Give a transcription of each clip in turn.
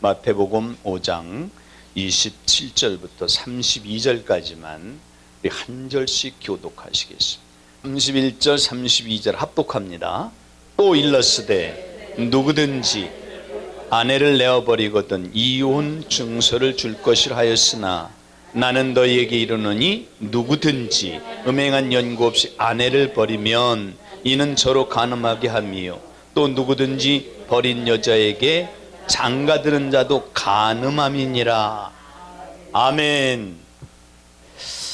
마태복음 5장 27절부터 32절까지만 우리 한 절씩 교독하시겠습니다. 31절 32절 합독합니다. 또 일렀으되 누구든지 아내를 내어버리거든 이혼 증서를 줄 것이라 하였으나 나는 너희에게 이르노니 누구든지 음행한 연고 없이 아내를 버리면 이는 저로 간음하게 함이요 또 누구든지 버린 여자에게 장가드는 자도 간음함이니라. 아멘.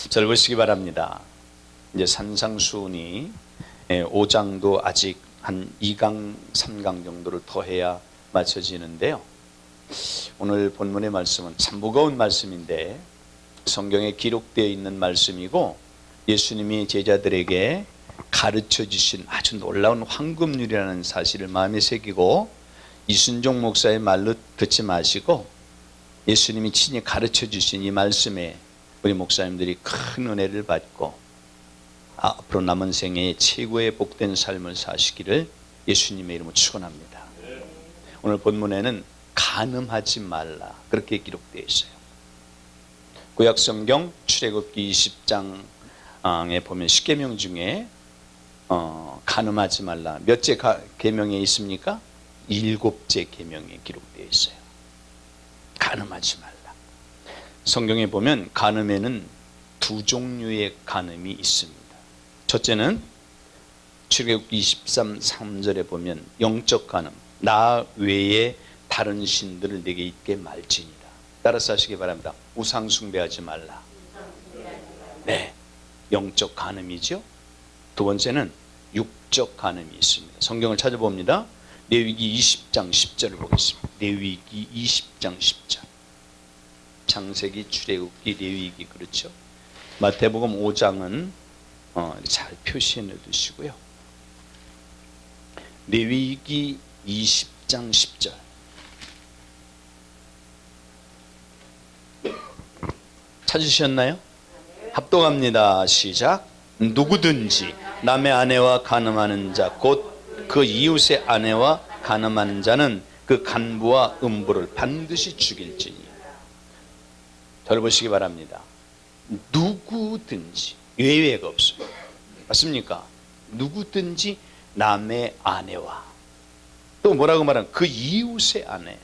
잘 보시기 바랍니다. 이제 산상수훈이 5장도 아직 한 2강 3강 정도를 더 해야 맞춰지는데요, 오늘 본문의 말씀은 참 무거운 말씀인데 성경에 기록되어 있는 말씀이고 예수님이 제자들에게 가르쳐 주신 아주 놀라운 황금률이라는 사실을 마음에 새기고 이순종 목사의 말로 듣지 마시고 예수님이 친히 가르쳐 주신 이 말씀에 우리 목사님들이 큰 은혜를 받고 앞으로 남은 생에 최고의 복된 삶을 사시기를 예수님의 이름으로 축원합니다. 오늘 본문에는 간음하지 말라 그렇게 기록되어 있어요. 구약성경 출애굽기 20장에 보면 10계명 중에 간음하지 말라 몇째 계명에 있습니까? 7째 계명에 기록되어 있어요. 간음하지 말라. 성경에 보면 간음에는 두 종류의 간음이 있습니다. 첫째는 출애굽기 23절에 보면 영적 간음, 나 외에 다른 신들을 내게 있게 말지니라. 따라서 하시기 바랍니다. 우상 숭배하지 말라. 네, 영적 간음이죠. 두 번째는 육적 간음이 있습니다. 성경을 찾아봅니다. 레위기 20장 10절을 보겠습니다. 레위기 20장 10절. 창세기, 출애굽기, 레위기 그렇죠. 마태복음 5장은 잘 표시해 두시고요. 레위기 20장 10절. 찾으셨나요? 합독합니다. 시작. 누구든지 남의 아내와 간음하는 자 곧 그 이웃의 아내와 간음하는 자는 그 간부와 음부를 반드시 죽일지니. 잘 보시기 바랍니다. 누구든지 예외가 없어요. 맞습니까? 누구든지 남의 아내와 또 뭐라고 말하는 그 이웃의 아내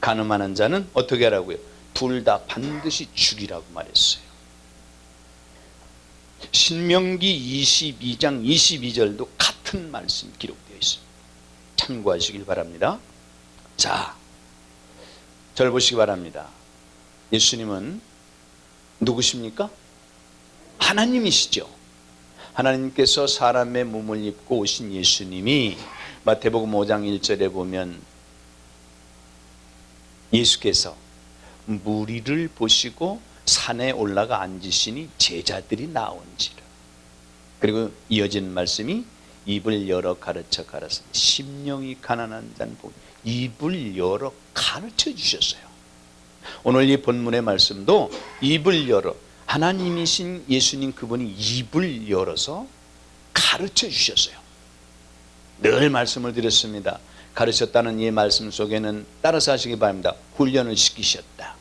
간음하는 자는 어떻게 하라고요? 둘 다 반드시 죽이라고 말했어요. 신명기 22장 22절도 같은 말씀 기록되어 있습니다. 참고하시길 바랍니다. 자, 절 보시기 바랍니다. 예수님은 누구십니까? 하나님이시죠. 하나님께서 사람의 몸을 입고 오신 예수님이 마태복음 5장 1절에 보면 예수께서 무리를 보시고 산에 올라가 앉으시니 제자들이 나온지라. 그리고 이어진 말씀이 입을 열어 가르쳐 가라사대 심령이 가난한 자는 복이. 입을 열어 가르쳐 주셨어요. 오늘 이 본문의 말씀도 입을 열어 하나님이신 예수님 그분이 입을 열어서 가르쳐 주셨어요. 늘 말씀을 드렸습니다. 가르쳤다는 이 말씀 속에는 따라서 하시기 바랍니다. 훈련을 시키셨다.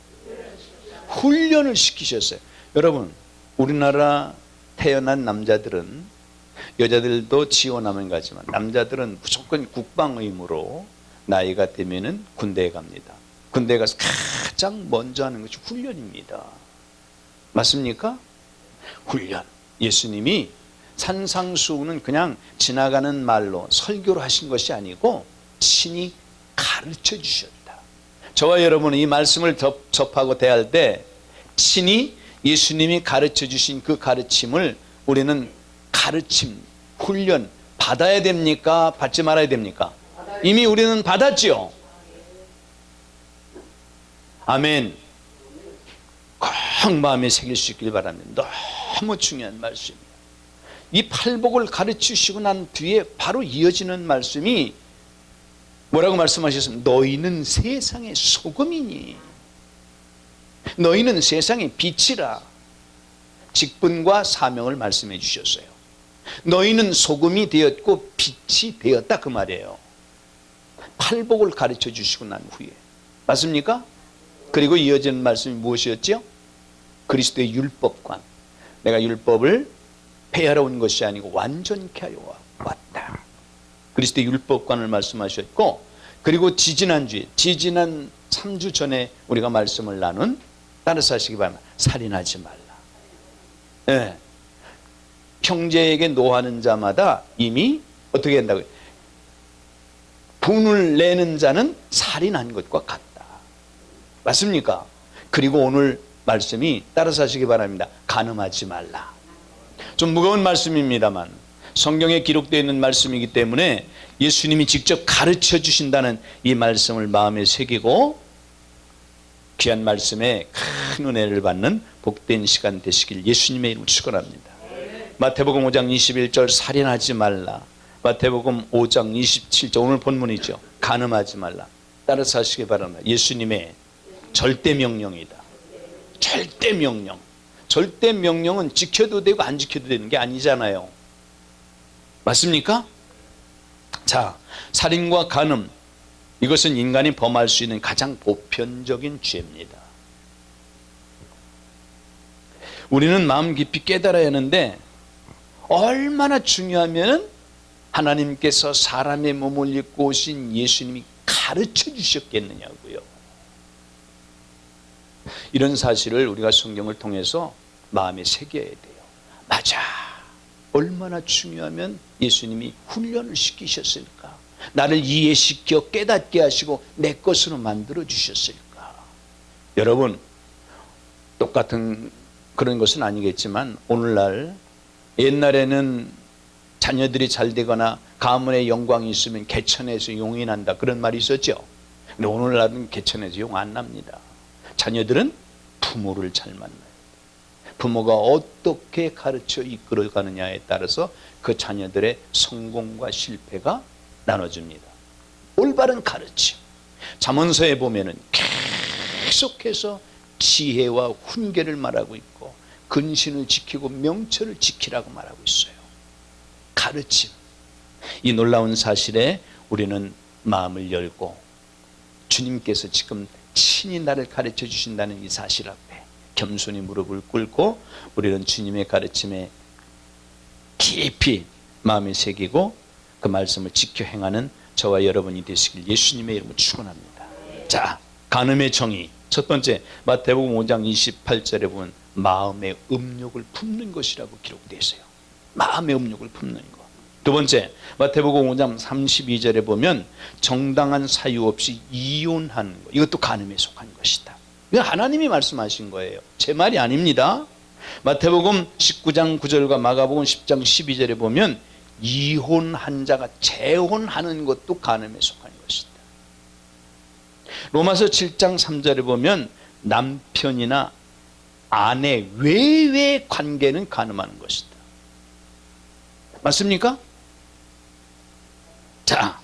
훈련을 시키셨어요. 여러분, 우리나라 태어난 남자들은, 여자들도 지원하면 가지만 남자들은 무조건 국방 의무로 나이가 되면은 군대에 갑니다. 군대에 가서 가장 먼저 하는 것이 훈련입니다. 맞습니까? 훈련. 예수님이 산상수훈은 그냥 지나가는 말로 설교로 하신 것이 아니고 친히 가르쳐 주셨다. 저와 여러분은 이 말씀을 접하고 대할 때 친히 예수님이 가르쳐 주신 그 가르침을 우리는 가르침, 훈련 받아야 됩니까? 받지 말아야 됩니까? 이미 우리는 받았죠. 아멘. 꼭 마음에 새길 수 있길 바랍니다. 너무 중요한 말씀이에요. 이 팔복을 가르치시고 난 뒤에 바로 이어지는 말씀이 뭐라고 말씀하셨습니까? 너희는 세상의 소금이니 너희는 세상의 빛이라. 직분과 사명을 말씀해 주셨어요. 너희는 소금이 되었고 빛이 되었다 그 말이에요. 팔복을 가르쳐 주시고 난 후에 맞습니까? 그리고 이어지는 말씀이 무엇이었죠? 그리스도의 율법관. 내가 율법을 폐하러 온 것이 아니고 완전케 하여 왔다. 그리스도의 율법관을 말씀하셨고, 그리고 지지난 3주 전에 우리가 말씀을 나눈, 따라서 하시기 바랍니다. 살인하지 말라. 네. 형제에게 노하는 자마다 이미 어떻게 한다고요? 분을 내는 자는 살인한 것과 같다. 맞습니까? 그리고 오늘 말씀이 따라서 하시기 바랍니다. 간음하지 말라. 좀 무거운 말씀입니다만 성경에 기록되어 있는 말씀이기 때문에 예수님이 직접 가르쳐 주신다는 이 말씀을 마음에 새기고 귀한 말씀에 큰 은혜를 받는 복된 시간 되시길 예수님의 이름으로 축원합니다. 마태복음 5장 21절 살인하지 말라. 마태복음 5장 27절 오늘 본문이죠. 간음하지 말라. 따라서 하시기 바랍니다. 예수님의 절대 명령이다. 절대 명령. 절대 명령은 지켜도 되고 안 지켜도 되는 게 아니잖아요. 맞습니까? 자, 살인과 간음, 이것은 인간이 범할 수 있는 가장 보편적인 죄입니다. 우리는 마음 깊이 깨달아야 하는데 얼마나 중요하면 하나님께서 사람의 몸을 입고 오신 예수님이 가르쳐 주셨겠느냐고요. 이런 사실을 우리가 성경을 통해서 마음에 새겨야 돼요. 맞아. 얼마나 중요하면 예수님이 훈련을 시키셨을까? 나를 이해시켜 깨닫게 하시고 내 것으로 만들어 주셨을까? 여러분, 똑같은 그런 것은 아니겠지만 오늘날, 옛날에는 자녀들이 잘 되거나 가문에 영광이 있으면 개천에서 용이 난다, 그런 말이 있었죠. 근데 오늘날은 개천에서 용 안 납니다. 자녀들은 부모를 잘 만나요. 부모가 어떻게 가르쳐 이끌어가느냐에 따라서 그 자녀들의 성공과 실패가 나눠집니다. 올바른 가르침. 잠언서에 보면은 계속해서 지혜와 훈계를 말하고 있고 근신을 지키고 명철을 지키라고 말하고 있어요. 가르침. 이 놀라운 사실에 우리는 마음을 열고 주님께서 지금 친히 나를 가르쳐 주신다는 이 사실 앞에 겸손히 무릎을 꿇고 우리는 주님의 가르침에 깊이 마음에 새기고 그 말씀을 지켜 행하는 저와 여러분이 되시길 예수님의 이름으로 축원합니다. 자, 간음의 정의. 첫 번째, 마태복음 5장 28절에 보면 마음의 음욕을 품는 것이라고 기록되어 있어요. 마음의 음욕을 품는 것. 두 번째, 마태복음 5장 32절에 보면 정당한 사유 없이 이혼하는 것. 이것도 간음에 속한 것이다. 이건 하나님이 말씀하신 거예요. 제 말이 아닙니다. 마태복음 19장 9절과 마가복음 10장 12절에 보면 이혼한 자가 재혼하는 것도 간음에 속한 것이다. 로마서 7장 3절에 보면 남편이나 아내 외의 관계는 간음하는 것이다. 맞습니까? 자,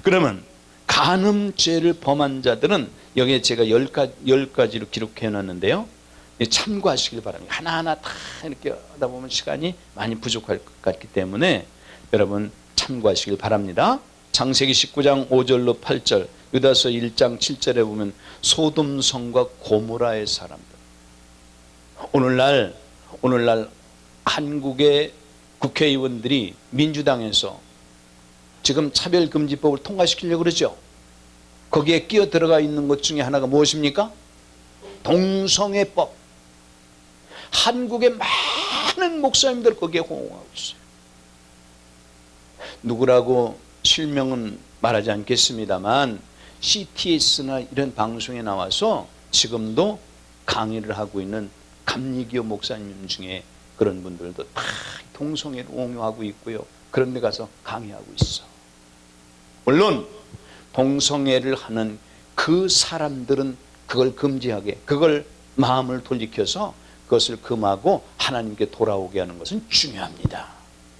그러면 간음죄를 범한 자들은 여기에 제가 10가지로 기록해 놨는데요. 참고하시길 바랍니다. 하나하나 다 이렇게 하다 보면 시간이 많이 부족할 것 같기 때문에 여러분 참고하시길 바랍니다. 창세기 19장 5절로 8절, 유다서 1장 7절에 보면 소돔성과 고모라의 사람들. 오늘날 한국의 국회의원들이 민주당에서 지금 차별금지법을 통과시키려고 그러죠. 거기에 끼어 들어가 있는 것 중에 하나가 무엇입니까? 동성애법. 한국의 많은 목사님들 거기에 호응하고 있어요. 누구라고 실명은 말하지 않겠습니다만 CTS나 이런 방송에 나와서 지금도 강의를 하고 있는 감리교 목사님 중에 그런 분들도 다 동성애를 옹호하고 있고요. 그런 데 가서 강의하고 있어. 물론 동성애를 하는 그 사람들은 그걸 금지하게, 그걸 마음을 돌이켜서 그것을 금하고 하나님께 돌아오게 하는 것은 중요합니다.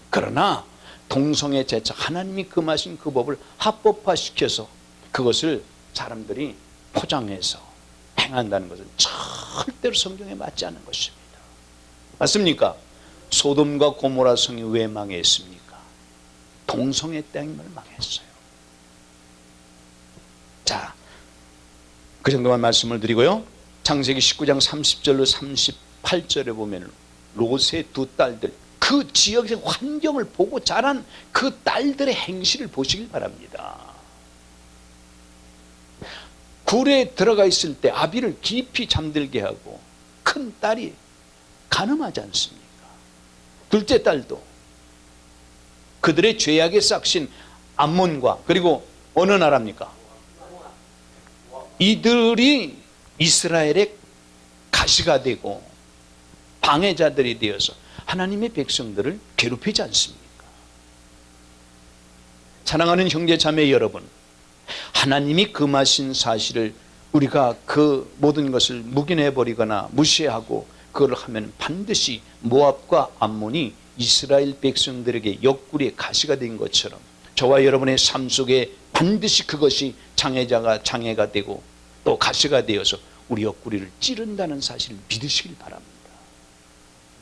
그러나 동성애 제착, 하나님이 금하신 그 법을 합법화시켜서 그것을 사람들이 포장해서 행한다는 것은 절대로 성경에 맞지 않는 것입니다. 맞습니까? 소돔과 고모라 성이 왜 망했습니까? 동성애 때문에 망했어요. 자, 그 정도만 말씀을 드리고요. 창세기 19장 30절로 38절에 보면 롯의 두 딸들, 그 지역의 환경을 보고 자란 그 딸들의 행실을 보시길 바랍니다. 굴에 들어가 있을 때 아비를 깊이 잠들게 하고, 큰 딸이 간음하지 않습니까? 둘째 딸도 그들의 죄악의 싹신 암몬과, 그리고 어느 나라입니까? 이들이 이스라엘의 가시가 되고 방해자들이 되어서 하나님의 백성들을 괴롭히지 않습니까? 사랑하는 형제 자매 여러분, 하나님이 금하신 사실을 우리가 그 모든 것을 묵인해버리거나 무시하고 그걸 하면 반드시 모압과 암몬이 이스라엘 백성들에게 옆구리에 가시가 된 것처럼 저와 여러분의 삶 속에 반드시 그것이 장애가 되고 또 가시가 되어서 우리 옆구리를 찌른다는 사실을 믿으시길 바랍니다.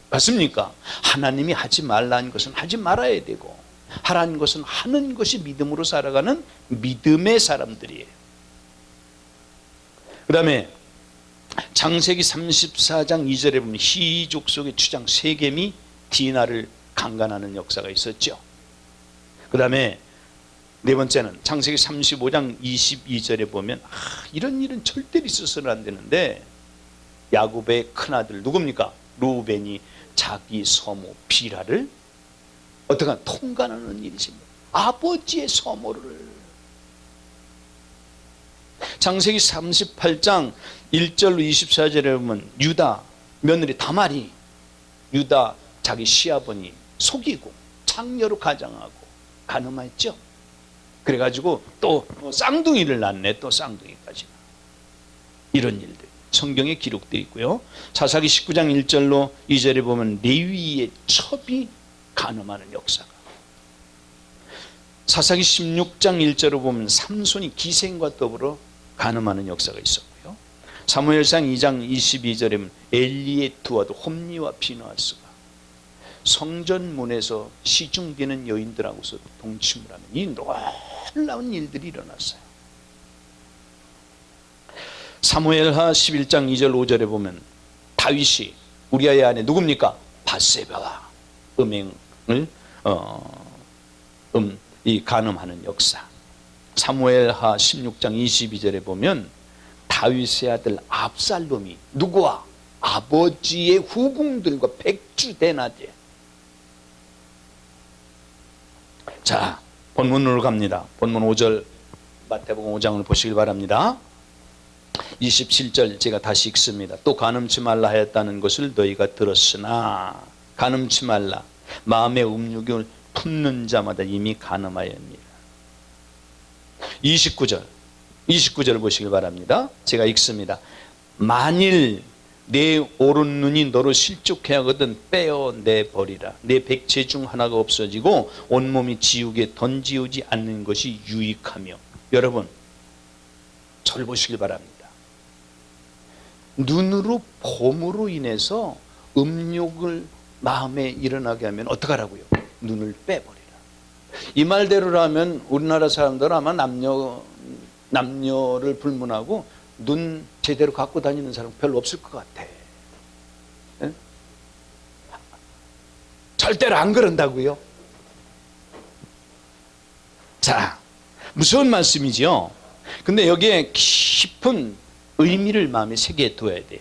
맞습니까? 하나님이 하지 말라는 것은 하지 말아야 되고, 하라는 것은 하는 것이 믿음으로 살아가는 믿음의 사람들이에요. 그 다음에 창세기 34장 2절에 보면 히족 속의 추장 세겜이 디나를 강간하는 역사가 있었죠. 그 다음에 네 번째는 창세기 35장 22절에 보면 이런 일은 절대로 있어서는 안 되는데, 야곱의 큰아들 누굽니까? 루벤이 자기 서모 비라를 어떻게 통간하는 일이십니까? 아버지의 서모를. 창세기 38장 1절로 24절에 보면 유다 며느리 다말이 유다 자기 시아버니 속이고 창녀로 가장하고 간음했죠. 그래가지고 또 쌍둥이를 낳네. 또 쌍둥이까지. 이런 일들 성경에 기록되어 있고요. 사사기 19장 1절로 2절에 보면 레위의 첩이 간음하는 역사가, 사사기 16장 1절로 보면 삼손이 기생과 더불어 간음하는 역사가 있었고요. 사무엘상 2장 22절에 보면 엘리의 두 아들 홈니와 비느하스가 성전 문에서 시중되는 여인들하고서 동침을 하는 이 놀라운 일들이 일어났어요. 사무엘하 11장 2절 5절에 보면 다윗이 우리아의 아내 누굽니까? 밧세바와 음행을 이 간음하는 역사. 사무엘하 16장 22절에 보면 다윗의 아들 압살롬이 누구와? 아버지의 후궁들과 백주대낮에. 자, 본문으로 갑니다. 본문 5절 마태복음 5장을 보시길 바랍니다. 27절 제가 다시 읽습니다. 또 간음치 말라 하였다는 것을 너희가 들었으나 간음치 말라. 마음의 음욕을 품는 자마다 이미 간음하였느니라. 29절 보시길 바랍니다. 제가 읽습니다. 만일 내 오른 눈이 너로 실족해 하거든 빼어내버리라. 내 백체 중 하나가 없어지고 온몸이 지옥에 던지우지 않는 것이 유익하며. 여러분 저를 보시길 바랍니다. 눈으로 봄으로 인해서 음욕을 마음에 일어나게 하면 어떡하라고요? 눈을 빼버리라. 이 말대로라면 우리나라 사람들 아마 남녀를 불문하고 눈 제대로 갖고 다니는 사람 별로 없을 것 같아. 네? 절대로 안 그런다고요. 자, 무서운 말씀이지요. 근데 여기에 깊은 의미를 마음에 새겨 둬야 돼요.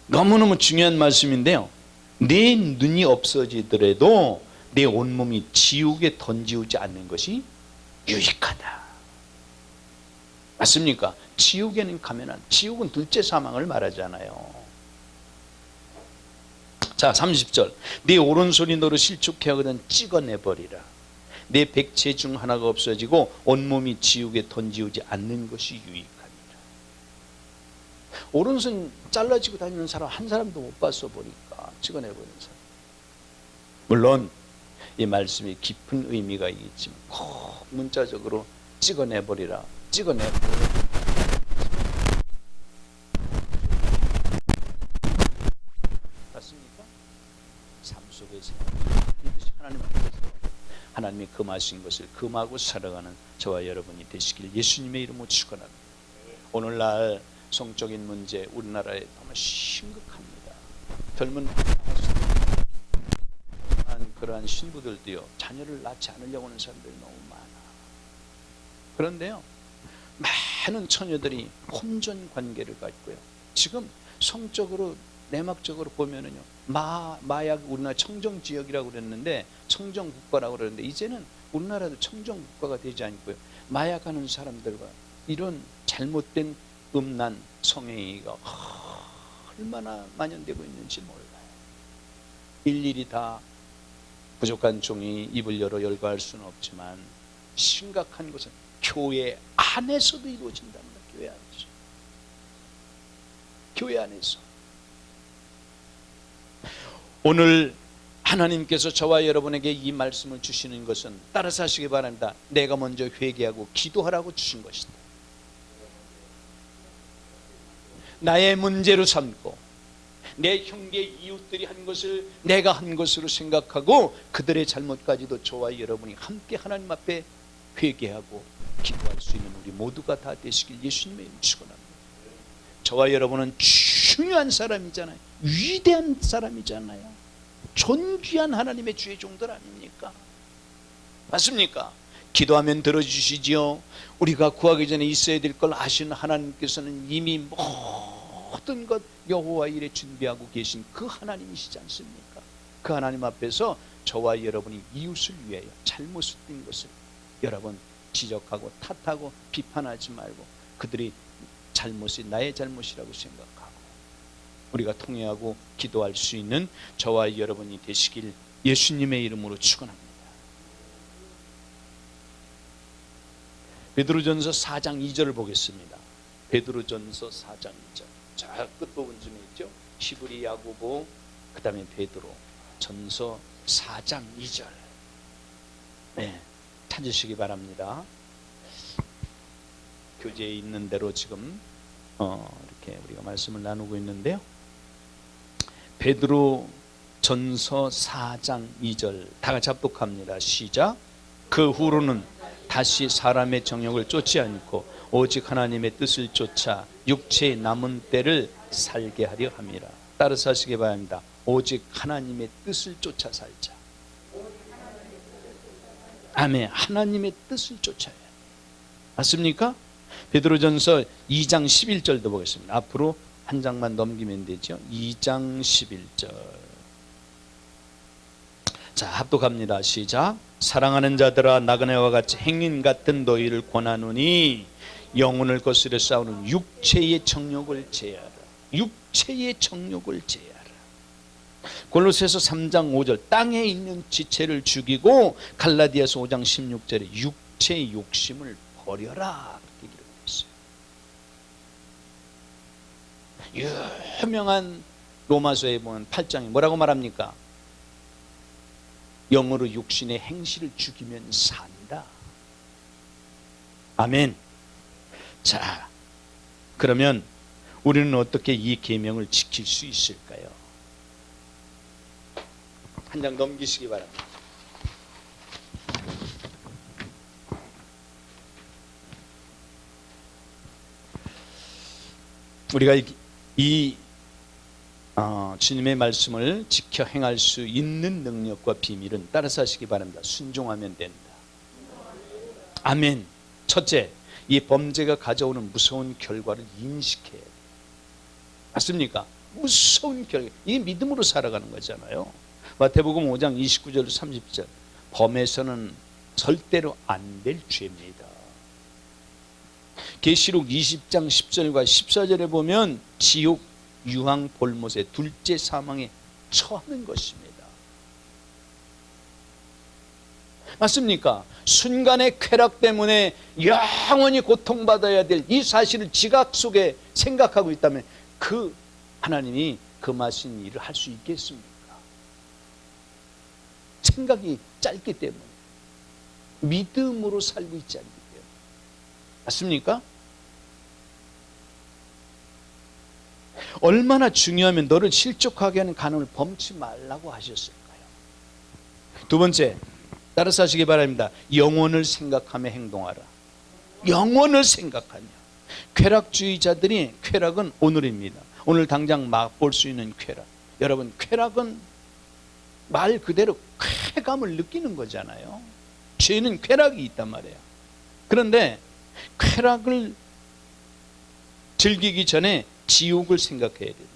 너무너무 중요한 말씀인데요. 내 눈이 없어지더라도 내 온몸이 지옥에 던지우지 않는 것이 유익하다. 맞습니까? 지옥에는 가면 지옥은 둘째 사망을 말하잖아요. 자, 30절. 내 오른손이 너를 실족해 하거든 찍어내버리라. 내 백체 중 하나가 없어지고 온몸이 지옥에 던지우지 않는 것이 유익하니라. 오른손 잘라지고 다니는 사람 한 사람도 못 봤어 보니까 찍어내버리는 사람. 물론 이 말씀이 깊은 의미가 있지만 꼭 문자적으로 찍어내버리라. 찍어내버리라. 맞습니까? 삶 속에서 반드시 하나님 앞에서 하나님이 금하신 것을 금하고 살아가는 저와 여러분이 되시길 예수님의 이름으로 축원합니다. 오늘날 성적인 문제 우리나라에 너무 심각합니다. 젊은 그러한 신부들도요, 자녀를 낳지 않으려고 하는 사람들이 너무 많아. 그런데요, 많은 처녀들이 혼전 관계를 갖고요, 지금 성적으로 내막적으로 보면은요, 마약, 우리나라 청정 지역이라고 그랬는데 청정 국가라고 그러는데, 이제는 우리나라도 청정 국가가 되지 않고요, 마약하는 사람들과 이런 잘못된 음란 성행위가 얼마나 만연되고 있는지 몰라요. 일일이 다 부족한 종이 입을 열어 열거할 수는 없지만, 심각한 것은 교회 안에서도 이루어진답니다. 교회 안에서. 교회 안에서. 오늘 하나님께서 저와 여러분에게 이 말씀을 주시는 것은 따라서 하시기 바랍니다. 내가 먼저 회개하고 기도하라고 주신 것이다. 나의 문제로 삼고 내 형제 이웃들이 한 것을 내가 한 것으로 생각하고 그들의 잘못까지도 저와 여러분이 함께 하나님 앞에 회개하고 기도할 수 있는 우리 모두가 다 되시길 예수님의 이름으로 축원합니다. 저와 여러분은 중요한 사람이잖아요. 위대한 사람이잖아요. 존귀한 하나님의 주의 종들 아닙니까? 맞습니까? 기도하면 들어주시지요. 우리가 구하기 전에 있어야 될 걸 아시는 하나님께서는 이미 모든 것 여호와 일에 준비하고 계신 그 하나님이시지 않습니까? 그 하나님 앞에서 저와 여러분이 이웃을 위하여 잘못된 것을 여러분 지적하고 탓하고 비판하지 말고, 그들이 잘못이 나의 잘못이라고 생각하고 우리가 통회하고 기도할 수 있는 저와 여러분이 되시길 예수님의 이름으로 축원합니다. 베드로전서 4장 2절을 보겠습니다. 베드로전서 4장 2절. 저 끝부분쯤에 있죠. 히브리, 야고보, 그 다음에 베드로. 전서 4장 2절. 네, 찾으시기 바랍니다. 교재에 있는 대로 지금 이렇게 우리가 말씀을 나누고 있는데요. 베드로 전서 4장 2절 다 같이 합독합니다. 시작. 그 후로는 다시 사람의 정욕을 쫓지 않고 오직 하나님의 뜻을 쫓아 육체의 남은 때를 살게 하려 함이라. 따라서 하시기 바랍니다. 오직 하나님의 뜻을 쫓아 살자. 아멘. 하나님의 뜻을 쫓아야 돼. 맞습니까? 베드로전서 2장 11절도 보겠습니다. 앞으로 한 장만 넘기면 되죠. 2장 11절. 자, 합독합니다. 시작. 사랑하는 자들아, 나그네와 같이 행인 같은 너희를 권하노니 영혼을 거스려 싸우는 육체의 정욕을 제하라. 육체의 정욕을 제하라. 골로새서 3장 5절 땅에 있는 지체를 죽이고, 갈라디아서 5장 16절에 육체의 욕심을 버려라. 그렇게 기록되어 있어요. 유명한 로마서에 보면 8장에 뭐라고 말합니까? 영으로 육신의 행실을 죽이면 산다. 아멘. 자, 그러면 우리는 어떻게 이 계명을 지킬 수 있을까요? 한 장 넘기시기 바랍니다. 우리가 이 주님의 말씀을 지켜 행할 수 있는 능력과 비밀은 따라서 하시기 바랍니다. 순종하면 된다. 아멘. 첫째, 이 범죄가 가져오는 무서운 결과를 인식해야 돼요. 맞습니까? 무서운 결과. 이게 믿음으로 살아가는 거잖아요. 마태복음 5장 29절 30절. 범에서는 절대로 안 될 죄입니다. 계시록 20장 10절과 14절에 보면 지옥, 유황, 볼못의 둘째 사망에 처하는 것입니다. 맞습니까? 순간의 쾌락 때문에 영원히 고통받아야 될 이 사실을 지각 속에 생각하고 있다면 그 하나님이 금하신 일을 할 수 있겠습니까? 생각이 짧기 때문에, 믿음으로 살고 있지 않기 때문에. 맞습니까? 얼마나 중요하면 너를 실족하게 하는 간음을 범치 말라고 하셨을까요? 두 번째, 따라서 하시기 바랍니다. 영혼을 생각하며 행동하라. 영혼을 생각하며. 쾌락주의자들이 쾌락은 오늘입니다. 오늘 당장 맛볼 수 있는 쾌락. 여러분, 쾌락은 말 그대로 쾌감을 느끼는 거잖아요. 죄는 쾌락이 있단 말이에요. 그런데 쾌락을 즐기기 전에 지옥을 생각해야 됩니다.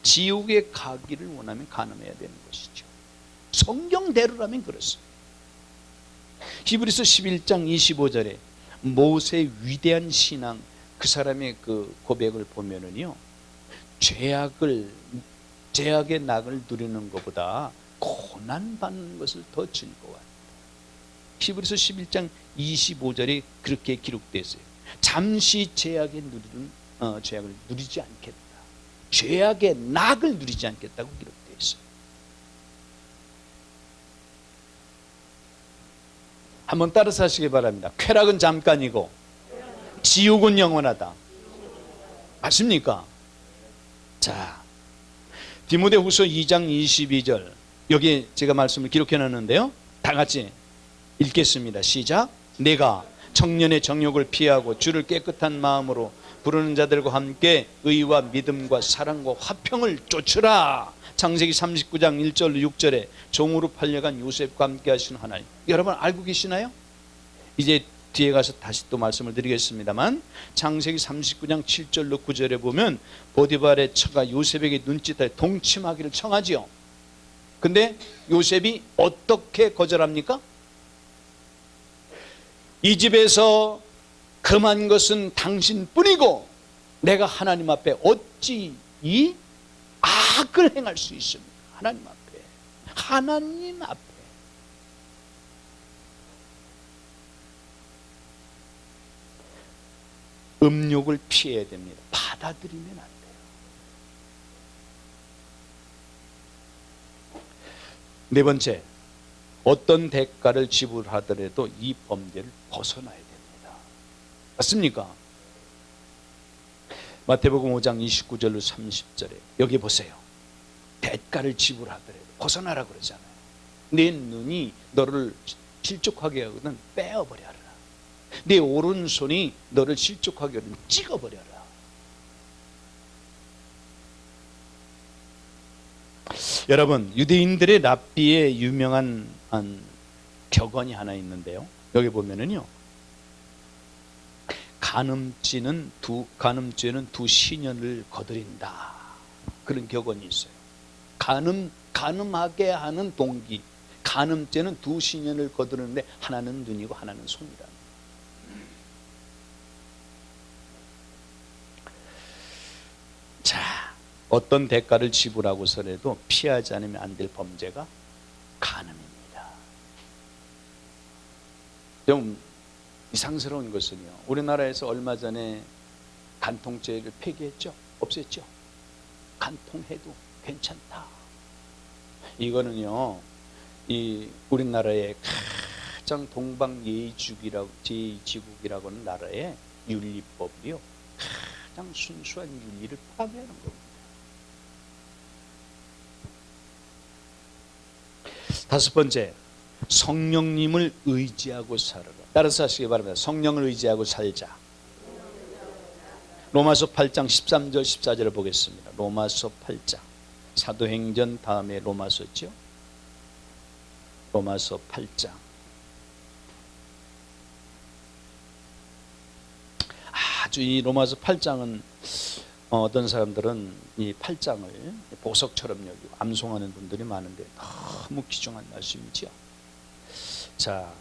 지옥에 가기를 원하면 가늠해야 되는 것이죠. 성경대로라면 그렇습니다. 히브리서 11장 25절에 모세의 위대한 신앙, 그 사람의 그 고백을 보면은요, 죄악의 낙을 누리는 것보다 고난 받는 것을 더 즐거워합니다. 히브리서 11장 25절에 그렇게 기록되어 있어요. 잠시 죄악을 누리지 않겠다. 죄악의 낙을 누리지 않겠다고 기록되어 있어요. 한번 따라서 하시기 바랍니다. 쾌락은 잠깐이고 지옥은 영원하다. 맞습니까? 자, 디모데후서 2장 22절, 여기 제가 말씀을 기록해 놨는데요, 다 같이 읽겠습니다. 시작. 내가 청년의 정욕을 피하고 주를 깨끗한 마음으로 부르는 자들과 함께 의와 믿음과 사랑과 화평을 쫓으라. 창세기 39장 1절 6절에 종으로 팔려간 요셉과 함께 하시는 하나님, 여러분 알고 계시나요? 이제 뒤에 가서 다시 또 말씀을 드리겠습니다만, 창세기 39장 7절로 9절에 보면 보디발의 처가 요셉에게 눈짓에 동침하기를 청하지요. 근데 요셉이 어떻게 거절합니까? 이 집에서 금한 것은 당신뿐이고 내가 하나님 앞에 어찌 이 악을 행할 수 있습니까? 하나님 앞에 음욕을 피해야 됩니다. 받아들이면 안 돼요. 네 번째, 어떤 대가를 지불하더라도 이 범죄를 벗어나야 됩니다. 맞습니까? 마태복음 5장 29절로 30절에 여기 보세요. 대가를 지불하더라도 벗어나라 그러잖아요. 내 눈이 너를 실족하게 하거든 빼어버려라. 내 오른손이 너를 실족하게 하거든 찍어버려라. 여러분, 유대인들의 랍비의 유명한 격언이 하나 있는데요, 여기 보면은요, 간음죄는 두 시년을 거두린다, 그런 격언이 있어요. 간음하게 하는 동기, 간음죄는 두 시년을 거두는데 하나는 눈이고 하나는 손이다. 자, 어떤 대가를 지불하고서라도 피하지 않으면 안 될 범죄가 간음입니다. 좀 이상스러운 것은요, 우리나라에서 얼마 전에 간통죄를 폐기했죠? 없앴죠? 간통해도 괜찮다. 이거는요, 이 우리나라의 가장 동방예의지국이라고 하는 나라의 윤리법이요, 가장 순수한 윤리를 파괴하는 겁니다. 다섯 번째, 성령님을 의지하고 살아라. 따라서 하시기 바랍니다. 성령을 의지하고 살자. 로마서 8장 13절 14절을 보겠습니다. 로마서 8장, 사도행전 다음에 로마서죠. 로마서 8장. 아주 이 로마서 8장은 어떤 사람들은 이 8장을 보석처럼 여기고 암송하는 분들이 많은데 너무 귀중한 말씀이죠. 자,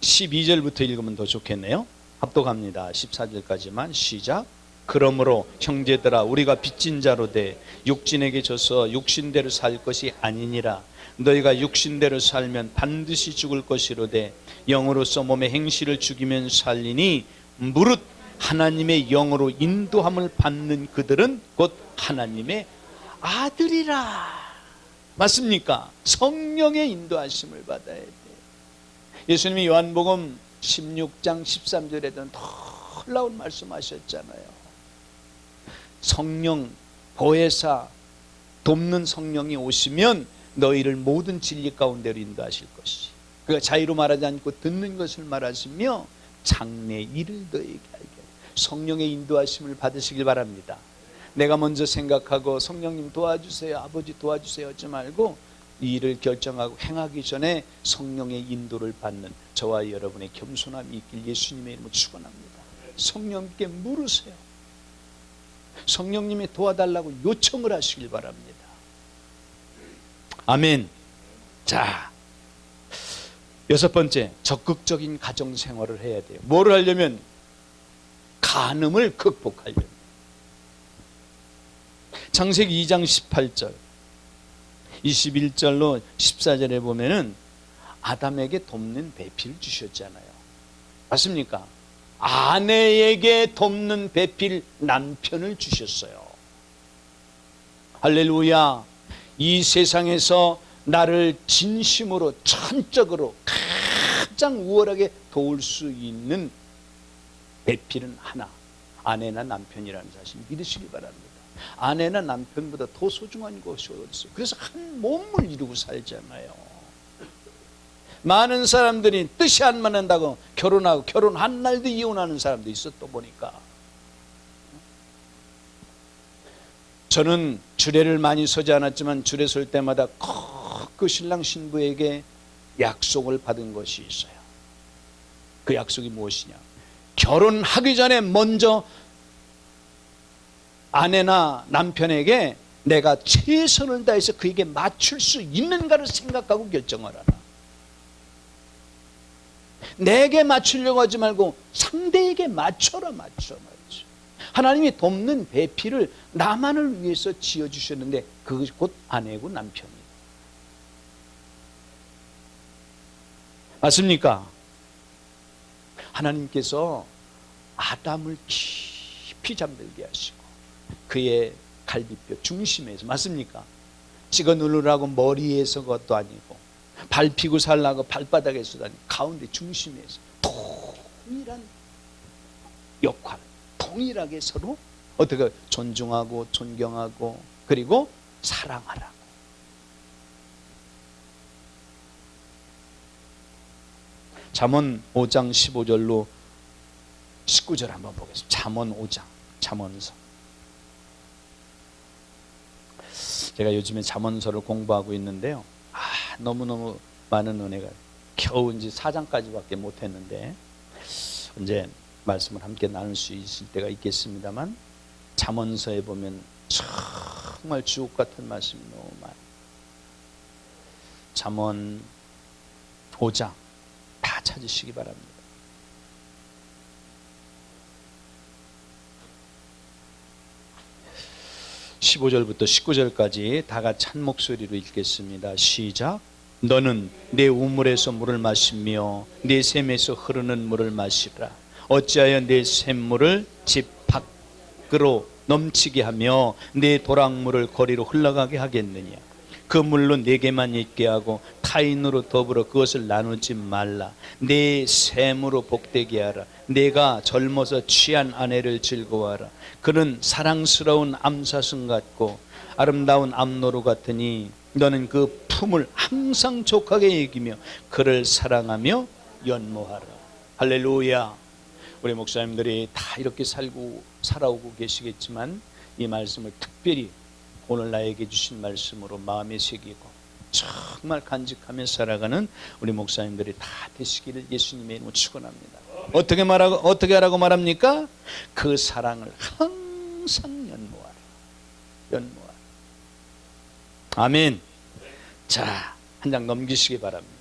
12절부터 읽으면 더 좋겠네요. 합독합니다. 14절까지만 시작. 그러므로 형제들아, 우리가 빚진 자로 돼 육신에게 져서 육신대로 살 것이 아니니라. 너희가 육신대로 살면 반드시 죽을 것이로되 영으로서 몸의 행실을 죽이면 살리니 무릇 하나님의 영으로 인도함을 받는 그들은 곧 하나님의 아들이라. 맞습니까? 성령의 인도하심을 받아야 돼. 예수님이 요한복음 16장 13절에도 놀라운 말씀하셨잖아요. 성령, 보혜사, 돕는 성령이 오시면 너희를 모든 진리 가운데로 인도하실 것이. 그가 자의로 말하지 않고 듣는 것을 말하시며 장래 일을 너희에게 알게 하리라. 성령의 인도하심을 받으시길 바랍니다. 내가 먼저 생각하고 성령님 도와주세요, 아버지 도와주세요 하지 말고 이 일을 결정하고 행하기 전에 성령의 인도를 받는 저와 여러분의 겸손함이 있길 예수님의 이름으로 축원합니다. 성령님께 물으세요. 성령님이 도와달라고 요청을 하시길 바랍니다. 아멘. 자, 여섯 번째, 적극적인 가정생활을 해야 돼요. 뭐를 하려면? 간음을 극복하려면. 창세기 2장 18절 21절로 14절에 보면은 아담에게 돕는 배필을 주셨잖아요. 맞습니까? 아내에게 돕는 배필 남편을 주셨어요. 할렐루야. 이 세상에서 나를 진심으로 전적으로 가장 우월하게 도울 수 있는 배필은 하나, 아내나 남편이라는 사실 믿으시기 바랍니다. 아내나 남편보다 더 소중한 것이 어딨어요. 그래서 한 몸을 이루고 살잖아요. 많은 사람들이 뜻이 안 맞는다고 결혼하고 결혼한 날도 이혼하는 사람도 있어. 또 보니까 저는 주례를 많이 서지 않았지만 주례 설 때마다 꼭 그 신랑 신부에게 약속을 받은 것이 있어요. 그 약속이 무엇이냐? 결혼하기 전에 먼저 아내나 남편에게 내가 최선을 다해서 그에게 맞출 수 있는가를 생각하고 결정을 하라. 내게 맞추려고 하지 말고 상대에게 맞춰라. 하나님이 돕는 배필을 나만을 위해서 지어주셨는데 그것이 곧 아내고 남편이에요. 맞습니까? 하나님께서 아담을 깊이 잠들게 하시고 그의 갈비뼈 중심에서, 맞습니까? 찍어 누르라고 머리에서 것도 아니고 밟히고 살라고 발바닥에서도 아니고 가운데 중심에서 동일한 역할, 동일하게 서로 어떻게 존중하고 존경하고 그리고 사랑하라고. 잠언 5장 15절로 19절 한번 보겠습니다. 잠언 5장, 잠언서. 제가 요즘에 잠언서를 공부하고 있는데요. 너무너무 많은 은혜가, 겨우 이제 4장까지밖에 못했는데 이제 말씀을 함께 나눌 수 있을 때가 있겠습니다만, 잠언서에 보면 정말 주옥 같은 말씀이 너무 많아요. 잠언 5장 다 찾으시기 바랍니다. (15절부터) (19절까지) 다 같이 한 목소리로 읽겠습니다. 시작. 너는 내 우물에서 물을 마시며 내 샘에서 흐르는 물을 마시라. 어찌하여 내 샘물을 집 밖으로 넘치게 하며 내 도랑물을 거리로 흘러가게 하겠느냐. 그 물로 내게만 있게 하고 타인으로 더불어 그것을 나누지 말라. 내 샘으로 복되게 하라. 내가 젊어서 취한 아내를 즐거워하라. 그는 사랑스러운 암사슴 같고 아름다운 암노루 같으니 너는 그 품을 항상 족하게 여기며 그를 사랑하며 연모하라. 할렐루야. 우리 목사님들이 다 이렇게 살아오고 계시겠지만 이 말씀을 특별히 오늘 나에게 주신 말씀으로 마음에 새기고 정말 간직하며 살아가는 우리 목사님들이 다 되시기를 예수님의 이름으로 축원합니다. 어떻게 하라고 말합니까? 그 사랑을 항상 연모하라. 아멘. 자, 한 장 넘기시기 바랍니다.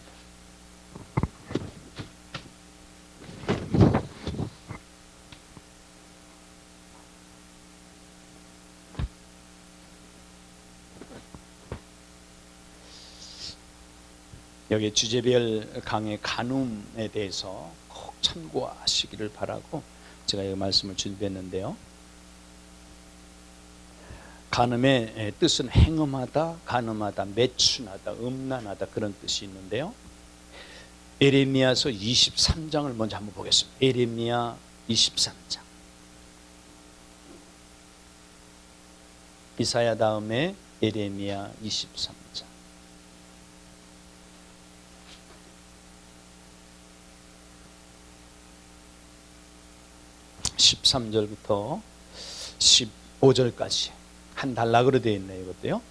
여기 주제별 강의 간음에 대해서 꼭 참고하시기를 바라고 제가 이 말씀을 준비했는데요. 간음의 뜻은 행음하다, 간음하다, 매춘하다, 음란하다 그런 뜻이 있는데요. 에레미야서 23장을 먼저 한번 보겠습니다. 에레미야 23장. 이사야 다음에 에레미야 23장. 14절 13절부터 15절까지 한 단락으로 되어 있네요. 이것도요.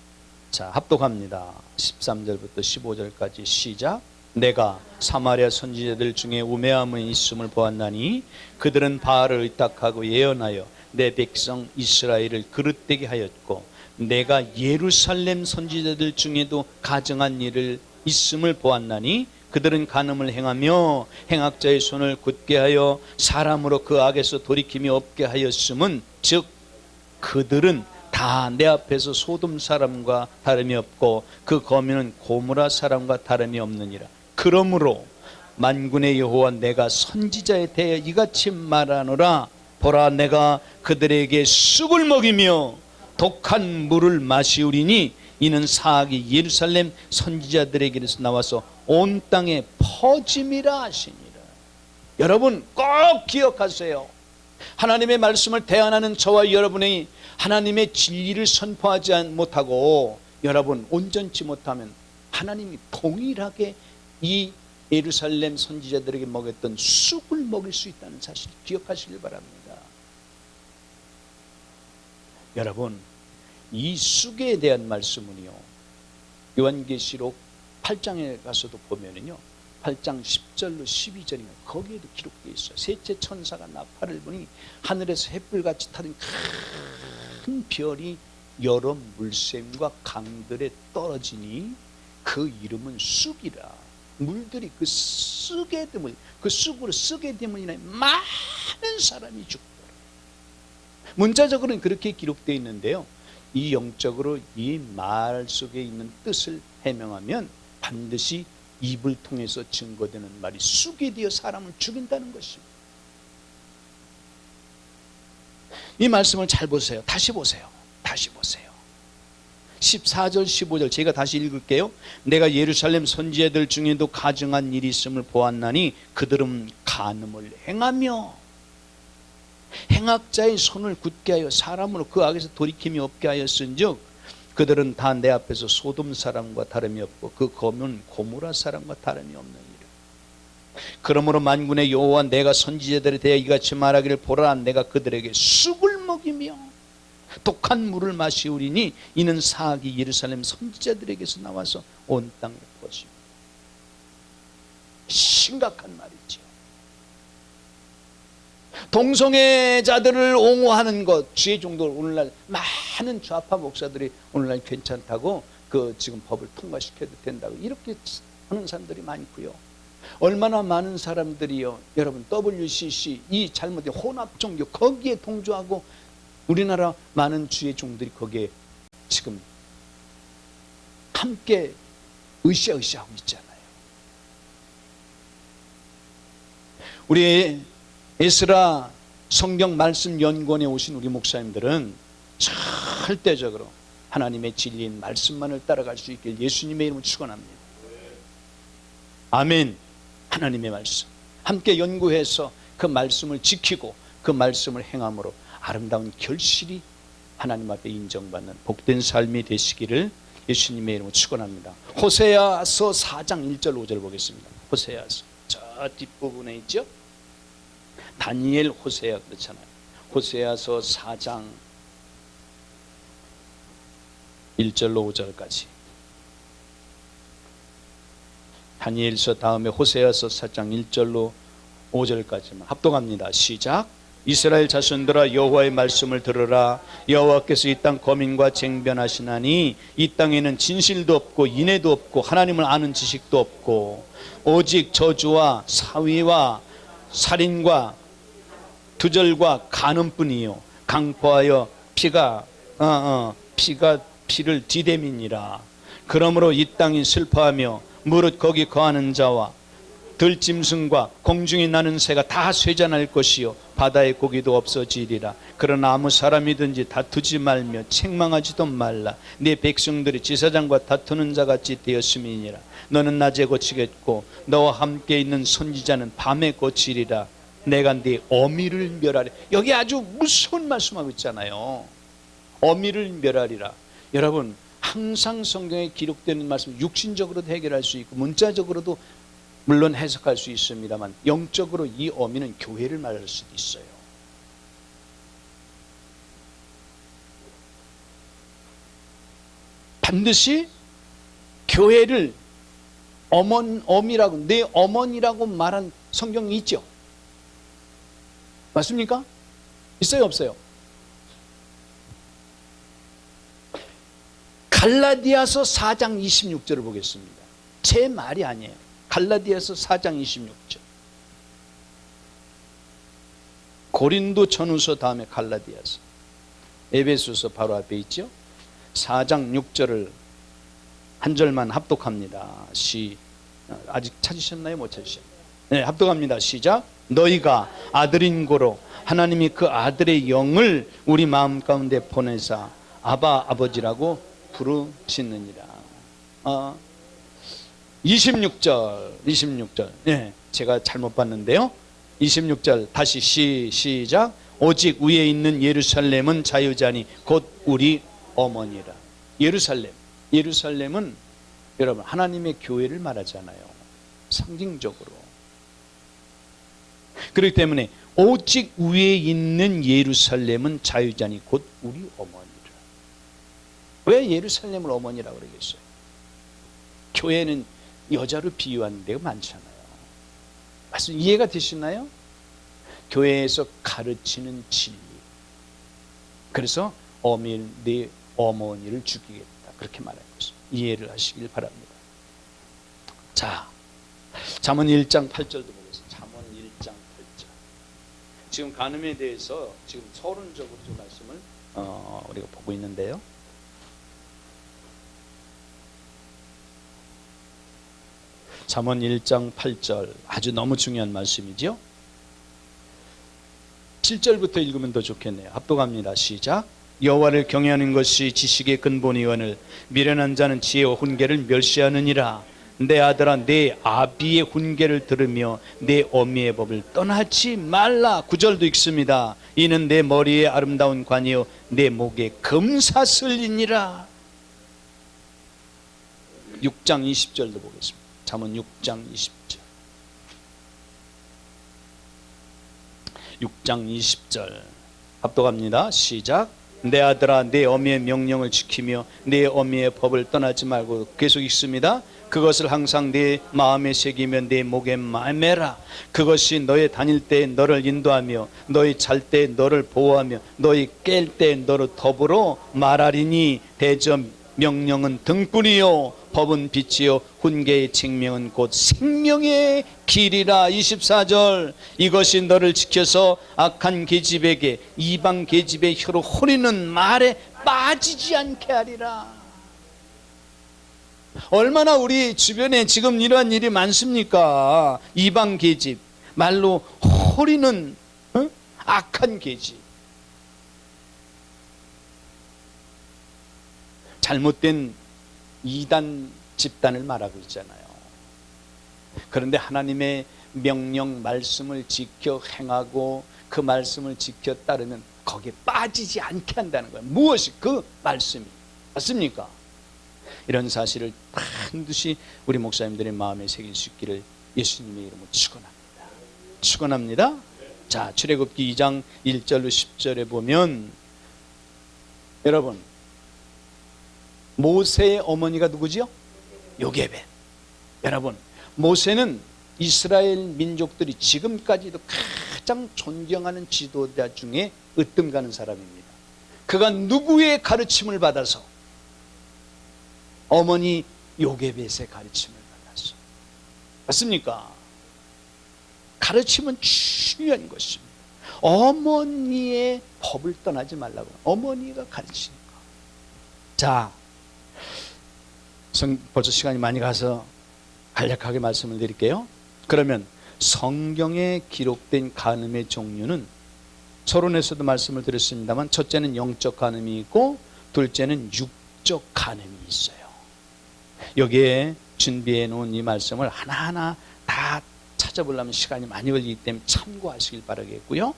자, 합독합니다. 13절부터 15절까지 시작. 내가 사마리아 선지자들 중에 우매함이 있음을 보았나니 그들은 바알을 의탁하고 예언하여 내 백성 이스라엘을 그릇되게 하였고 내가 예루살렘 선지자들 중에도 가증한 일을 있음을 보았나니 그들은 간음을 행하며 행악자의 손을 굳게 하여 사람으로 그 악에서 돌이킴이 없게 하였음은 즉 그들은 다 내 앞에서 소돔 사람과 다름이 없고 그 거민은 고무라 사람과 다름이 없느니라. 그러므로 만군의 여호와 내가 선지자에 대해 이같이 말하노라. 보라, 내가 그들에게 쑥을 먹이며 독한 물을 마시우리니 이는 사악이 예루살렘 선지자들에게서 나와서 온 땅에 퍼짐이라 하시니라. 여러분 꼭 기억하세요. 하나님의 말씀을 대안하는 저와 여러분이 하나님의 진리를 선포하지 못하고 여러분 온전치 못하면 하나님이 동일하게 이 예루살렘 선지자들에게 먹였던 쑥을 먹일 수 있다는 사실을 기억하시길 바랍니다. 여러분 이 쑥에 대한 말씀은요 요한계시록 8장에 가서도 보면은요 8장 10절로 12절이면 거기에도 기록되어 있어요. 셋째 천사가 나팔을 부니 하늘에서 햇불같이 타는 큰 별이 여러 물샘과 강들에 떨어지니 그 이름은 쑥이라. 물들이 그 쑥에 됨을 그 쑥으로 쑥에 됨을 인하여 많은 사람이 죽더라. 문자적으로는 그렇게 기록되어 있는데요, 이 영적으로 이 말 속에 있는 뜻을 해명하면 반드시 입을 통해서 증거되는 말이 쑥이 되어 사람을 죽인다는 것입니다. 이 말씀을 잘 보세요. 다시 보세요. 14절 15절 제가 다시 읽을게요. 내가 예루살렘 선지자들 중에도 가증한 일이 있음을 보았나니 그들은 간음을 행하며 행악자의 손을 굳게 하여 사람으로 그 악에서 돌이킴이 없게 하였은즉 그들은 다 내 앞에서 소돔 사람과 다름이 없고 그 거민 고무라 사람과 다름이 없느니라. 그러므로 만군의 여호와 내가 선지자들에 대해 이같이 말하기를 보라, 내가 그들에게 쑥을 먹이며 독한 물을 마시우리니 이는 사악이 예루살렘 선지자들에게서 나와서 온 땅에 퍼집니다. 심각한 말이죠. 동성애자들을 옹호하는 것, 주의 종들 오늘날 많은 좌파 목사들이 오늘날 괜찮다고 지금 법을 통과시켜도 된다고 이렇게 하는 사람들이 많고요. 얼마나 많은 사람들이요, 여러분 WCC 이 잘못된 혼합 종교 거기에 동조하고 우리나라 많은 주의 종들이 거기에 지금 함께 으쌰으쌰하고 있잖아요. 우리 에스라 성경 말씀 연구원에 오신 우리 목사님들은 절대적으로 하나님의 진리인 말씀만을 따라갈 수 있길 예수님의 이름으로 축원합니다. 아멘. 하나님의 말씀 함께 연구해서 그 말씀을 지키고 그 말씀을 행함으로 아름다운 결실이 하나님 앞에 인정받는 복된 삶이 되시기를 예수님의 이름으로 축원합니다. 호세아서 4장 1절 5절 보겠습니다. 호세아서 저 뒷부분에 있죠. 다니엘, 호세아 그렇잖아요. 호세아서 4장 1절로 5절까지. 다니엘서 다음에 호세아서 4장 1절로 5절까지만 합동합니다. 시작. 이스라엘 자손들아 여호와의 말씀을 들으라. 여호와께서 이 땅 거민과 쟁변하시나니 이 땅에는 진실도 없고 인애도 없고 하나님을 아는 지식도 없고 오직 저주와 사위와 살인과 투절과 간음뿐이요 강포하여 피를 디댐이니라. 그러므로 이 땅이 슬퍼하며 무릇 거기 거하는 자와 들짐승과 공중에 나는 새가 다 쇠잔할 것이요 바다의 고기도 없어지리라. 그러나 아무 사람이든지 다투지 말며 책망하지도 말라. 네 백성들이 제사장과 다투는 자같이 되었음이니라. 너는 낮에 고치겠고 너와 함께 있는 선지자는 밤에 고치리라. 내가 네 어미를 멸하리. 여기 아주 무서운 말씀하고 있잖아요. 어미를 멸하리라. 여러분 항상 성경에 기록되는 말씀 육신적으로도 해결할 수 있고 문자적으로도 물론 해석할 수 있습니다만 영적으로 이 어미는 교회를 말할 수도 있어요. 반드시 교회를 어미라고, 내 어머니라고 말한 성경이 있죠. 맞습니까? 있어요, 없어요? 갈라디아서 4장 26절을 보겠습니다. 제 말이 아니에요. 갈라디아서 4장 26절. 고린도 전후서 다음에 갈라디아서. 에베소서 바로 앞에 있죠. 4장 6절을 한 절만 합독합니다. 아직 찾으셨나요? 못 찾으셨나요? 네, 합독합니다. 시작. 너희가 아들인 고로 하나님이 그 아들의 영을 우리 마음 가운데 보내사 아바 아버지라고 부르시느니라. 26절. 네, 제가 잘못 봤는데요. 26절 다시 시작. 오직 위에 있는 예루살렘은 자유자니 곧 우리 어머니라. 예루살렘은 여러분 하나님의 교회를 말하잖아요. 상징적으로. 그렇기 때문에 오직 위에 있는 예루살렘은 자유자니 곧 우리 어머니라. 왜 예루살렘을 어머니라고 그러겠어요? 교회는 여자로 비유하는 데가 많잖아요. 말씀 이해가 되시나요? 교회에서 가르치는 진리. 그래서 네 어머니를 죽이겠다. 그렇게 말하는 것입니다. 이해를 하시길 바랍니다. 자, 잠언 1장 8절도 보겠습니다. 잠언 1장 8절. 지금 간음에 대해서 지금 서론적으로 좀 말씀을 우리가 보고 있는데요. 잠언 1장 8절 아주 너무 중요한 말씀이죠. 7절부터 읽으면 더 좋겠네요. 합독합니다. 시작. 여호와를 경외하는 것이 지식의 근본이오늘 미련한 자는 지혜와 훈계를 멸시하느니라. 내 아들아 내 아비의 훈계를 들으며 내 어미의 법을 떠나지 말라. 9절도 읽습니다. 이는 내 머리에 아름다운 관이요 내 목에 금사슬이니라. 6장 20절도 보겠습니다. 잠언 6장 20절. 6장 20절 합독합니다. 시작. 내 아들아 내 어미의 명령을 지키며 내 어미의 법을 떠나지 말고 계속 읽습니다. 그것을 항상 내 마음에 새기며 내 목에 매라. 그것이 너의 다닐 때 너를 인도하며 너희 잘 때 너를 보호하며 너희 깰 때 너를 더불어 말하리니 대저 명령은 등불이요 법은 빛이요 훈계의 책명은 곧 생명의 길이라. 24절. 이것이 너를 지켜서 악한 계집에게 이방 계집의 혀로 호리는 말에 빠지지 않게 하리라. 얼마나 우리 주변에 지금 이러한 일이 많습니까? 이방 계집, 말로 호리는 악한 계집, 잘못된 이단 집단을 말하고 있잖아요. 그런데 하나님의 명령 말씀을 지켜 행하고 그 말씀을 지켜 따르면 거기에 빠지지 않게 한다는 거예요. 무엇이 그 말씀이 맞습니까? 이런 사실을 반드시 우리 목사님들의 마음에 새길 수 있기를 예수님의 이름으로 축원합니다. 자, 출애굽기 2장 1절로 10절에 보면 여러분 모세의 어머니가 누구지요? 요게벳. 여러분 모세는 이스라엘 민족들이 지금까지도 가장 존경하는 지도자 중에 으뜸 가는 사람입니다. 그가 누구의 가르침을 받아서? 어머니 요게벳의 가르침을 받았어. 맞습니까? 가르침은 중요한 것입니다. 어머니의 법을 떠나지 말라고. 어머니가 가르치니까. 자, 벌써 시간이 많이 가서 간략하게 말씀을 드릴게요. 그러면 성경에 기록된 간음의 종류는 서론에서도 말씀을 드렸습니다만 첫째는 영적 간음이 있고 둘째는 육적 간음이 있어요. 여기에 준비해 놓은 이 말씀을 하나하나 다 찾아보려면 시간이 많이 걸리기 때문에 참고하시길 바라겠고요.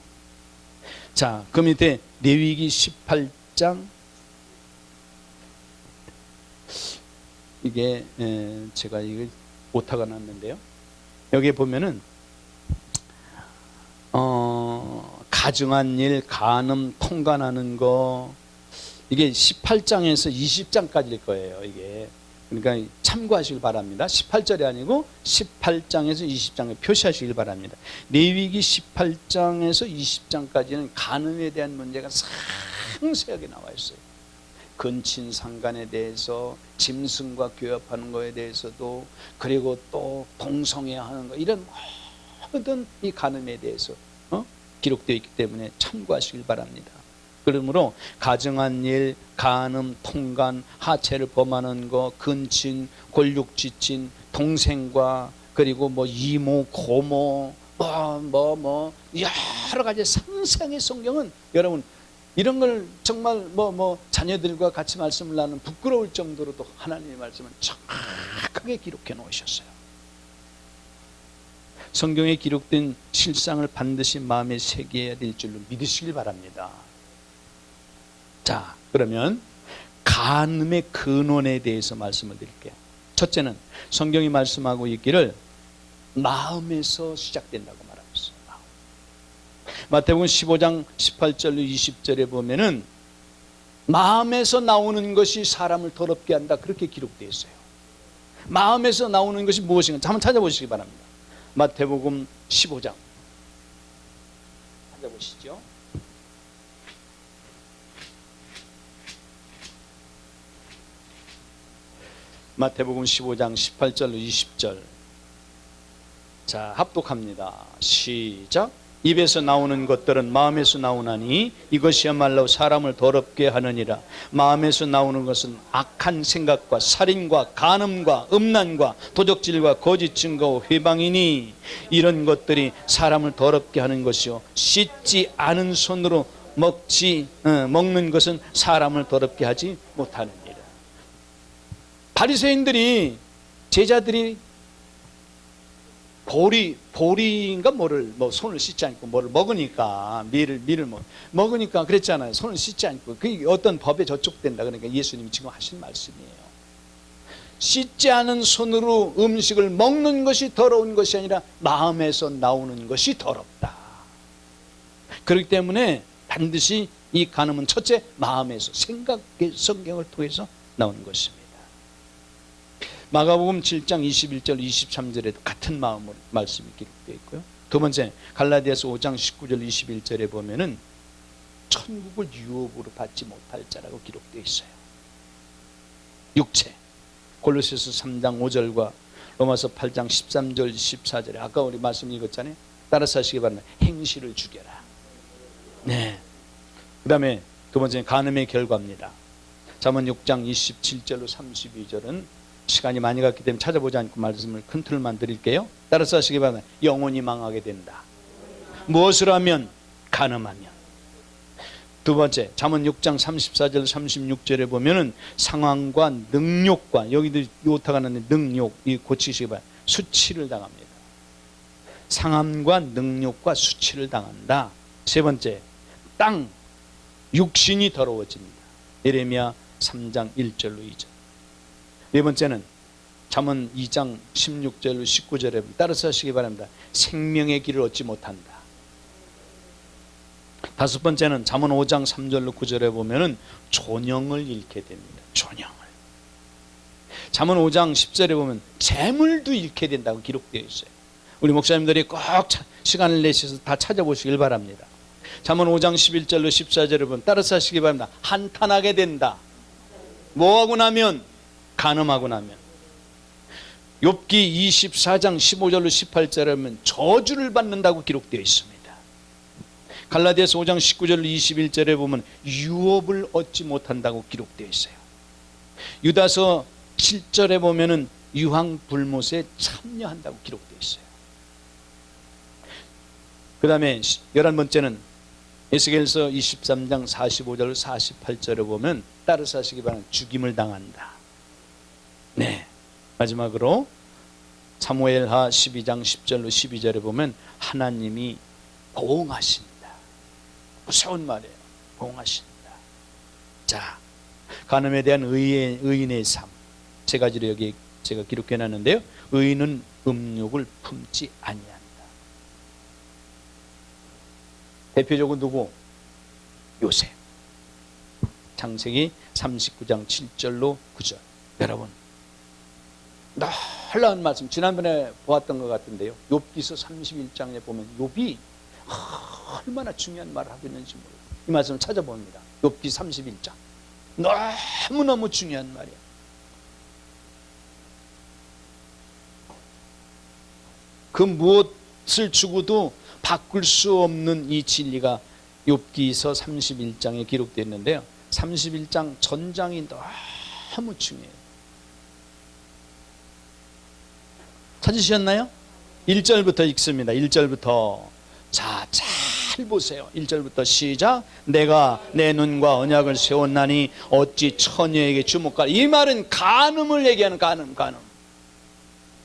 자, 그 밑에 레위기 18장 이게 제가 이걸 오타가 났는데요. 여기에 보면은 가증한 일, 간음, 통간하는 거 이게 18장에서 20장까지일 거예요. 이게 그러니까 참고하시길 바랍니다. 18절이 아니고 18장에서 20장에 표시하시길 바랍니다. 레위기 18장에서 20장까지는 간음에 대한 문제가 상세하게 나와 있어요. 근친 상간에 대해서, 짐승과 교합하는 것에 대해서도, 그리고 또 동성애하는 것, 이런 모든 이 간음에 대해서 기록되어 있기 때문에 참고하시길 바랍니다. 그러므로 가정한 일, 간음, 통간, 하체를 범하는 거, 근친, 골육지친, 동생과 그리고 뭐 이모, 고모, 여러 가지 상상의 성경은 여러분 이런 걸 정말 자녀들과 같이 말씀을 나누면 부끄러울 정도로도 하나님의 말씀은 정확하게 기록해 놓으셨어요. 성경에 기록된 실상을 반드시 마음에 새겨야 될 줄로 믿으시길 바랍니다. 자, 그러면 간음의 근원에 대해서 말씀을 드릴게요. 첫째는 성경이 말씀하고 있기를 마음에서 시작된다고 말하고 있어요. 마태복음 15장 18절로 20절에 보면은 마음에서 나오는 것이 사람을 더럽게 한다, 그렇게 기록되어 있어요. 마음에서 나오는 것이 무엇인가 한번 찾아보시기 바랍니다. 마태복음 15장 찾아보시죠. 마태복음 15장 18절로 20절. 자, 합독합니다. 시작. 입에서 나오는 것들은 마음에서 나오나니 이것이야말로 사람을 더럽게 하느니라. 마음에서 나오는 것은 악한 생각과 살인과 간음과 음란과 도적질과 거짓 증거와 회방이니 이런 것들이 사람을 더럽게 하는 것이요 씻지 않은 손으로 먹는 것은 사람을 더럽게 하지 못하느니라. 바리새인들이, 제자들이 보리인가 손을 씻지 않고 뭐를 먹으니까 밀을 먹으니까 그랬잖아요. 손을 씻지 않고. 그게 어떤 법에 저촉된다. 그러니까 예수님이 지금 하신 말씀이에요. 씻지 않은 손으로 음식을 먹는 것이 더러운 것이 아니라 마음에서 나오는 것이 더럽다. 그렇기 때문에 반드시 이 간음은 첫째 마음에서, 생각의 성경을 통해서 나오는 것입니다. 마가복음 7장 21절 23절에도 같은 마음으로 말씀이 기록되어 있고요. 두 번째 갈라디아서 5장 19절 21절에 보면은 천국을 유업으로 받지 못할 자라고 기록되어 있어요. 육체. 골로새서 3장 5절과 로마서 8장 13절 14절에 아까 우리 말씀 읽었잖아요. 따라서 하시기 바랍니다. 행실을 죽여라. 네. 그 다음에 두 번째는 간음의 결과입니다. 잠언 6장 27절로 32절은 시간이 많이 갔기 때문에 찾아보지 않고 말씀을 큰 틀만 드릴게요. 따라서 하시기 바랍니다. 영혼이 망하게 된다. 무엇을 하면? 간음하면. 두 번째 잠언 6장 34절 36절에 보면은 상황과 능욕과, 여기도 요타가 나는 능욕, 이 고치시기 바랍니다. 수치를 당합니다. 상함과 능욕과 수치를 당한다. 세 번째 땅, 육신이 더러워집니다. 예레미야 3장 1절로 2절. 네 번째는 잠언 2장 16절로 19절에 따라서 하시기 바랍니다. 생명의 길을 얻지 못한다. 다섯 번째는 잠언 5장 3절로 9절에 보면은 존영을 잃게 됩니다. 존영을. 잠언 5장 10절에 보면 재물도 잃게 된다고 기록되어 있어요. 우리 목사님들이 꼭 시간을 내셔서 다 찾아보시길 바랍니다. 잠언 5장 11절로 14절에 보면 따라서 하시기 바랍니다. 한탄하게 된다. 뭐하고 나면? 간음하고 나면. 욥기 24장 15절로 18절에 보면 저주를 받는다고 기록되어 있습니다. 갈라디아서 5장 19절로 21절에 보면 유업을 얻지 못한다고 기록되어 있어요. 유다서 7절에 보면은 유황불못에 참여한다고 기록되어 있어요. 그 다음에 11번째는 에스겔서 23장 45절 48절에 보면 따라서 하시기 바랍니다. 죽임을 당한다. 네. 마지막으로 사무엘하 12장 10절로 12절에 보면 하나님이 보응하신다. 무서운 말이에요. 보응하신다. 자, 간음에 대한 의인의 삶 세 가지를 여기 제가 기록해 놨는데요. 의인은 음욕을 품지 아니한다. 대표적으로 누구? 요셉. 창세기 39장 7절로 9절. 여러분, 놀라운 말씀, 지난번에 보았던 것 같은데요, 욥기서 31장에 보면 욥이 얼마나 중요한 말을 하고 있는지 몰라요. 이 말씀을 찾아봅니다. 욥기 31장. 너무너무 중요한 말이야. 그 무엇을 주고도 바꿀 수 없는 이 진리가 욥기서 31장에 기록되어 있는데요, 31장 전장이 너무 중요해요. 찾으셨나요? 1절부터 읽습니다. 1절부터. 자, 잘 보세요. 1절부터 시작. 내가 내 눈과 언약을 세웠나니 어찌 처녀에게 주목할. 이 말은 간음을 얘기하는 간음.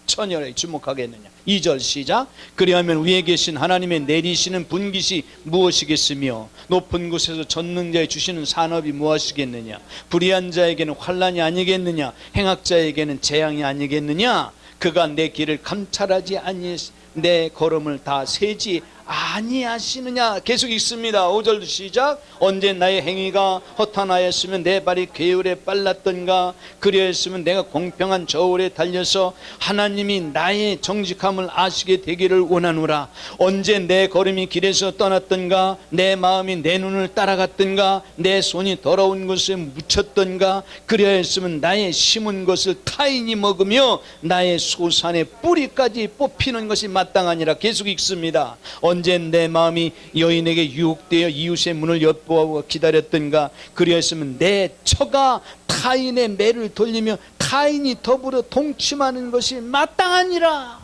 처녀에게 주목하겠느냐. 2절 시작. 그리하면 위에 계신 하나님의 내리시는 분깃이 무엇이겠으며 높은 곳에서 전능자에 주시는 산업이 무엇이겠느냐. 불의한 자에게는 환난이 아니겠느냐. 행악자에게는 재앙이 아니겠느냐. 그가 내 길을 감찰하지 아니하시, 내 걸음을 다 세지 아니하시느냐. 계속 읽습니다. 5절 시작. 언제 나의 행위가 허탄하였으면 내 발이 괴울에 빨랐던가. 그리하였으면 내가 공평한 저울에 달려서 하나님이 나의 정직함을 아시게 되기를 원하노라. 언제 내 걸음이 길에서 떠났던가. 내 마음이 내 눈을 따라갔던가. 내 손이 더러운 것에 묻혔던가. 그리하였으면 나의 심은 것을 타인이 먹으며 나의 소산의 뿌리까지 뽑히는 것이 마땅하니라. 계속 읽습니다. 언제 내 마음이 여인에게 유혹되어 이웃의 문을 엿보고 기다렸던가. 그리하였으면 내 처가 타인의 매를 돌리며 타인이 더불어 동침하는 것이 마땅하니라.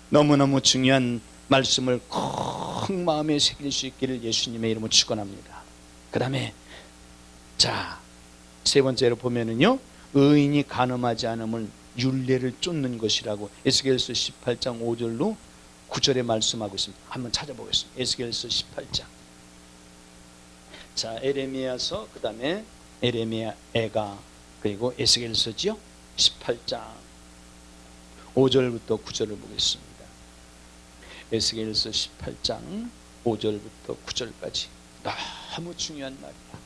너무너무 중요한 말씀을 꼭 마음에 새길 수 있기를 예수님의 이름으로 축원합니다. 그 다음에 자, 세 번째로 보면은요, 의인이 간음하지 않음을 율례를 쫓는 것이라고 에스겔서 18장 5절로 9절에 말씀하고 있습니다. 한번 찾아보겠습니다. 에스겔서 18장. 자, 에레미야서, 그 다음에 에레미야 애가, 그리고 에스겔서지요. 18장 5절부터 9절을 보겠습니다. 에스겔서 18장 5절부터 9절까지 너무 중요한 말이야.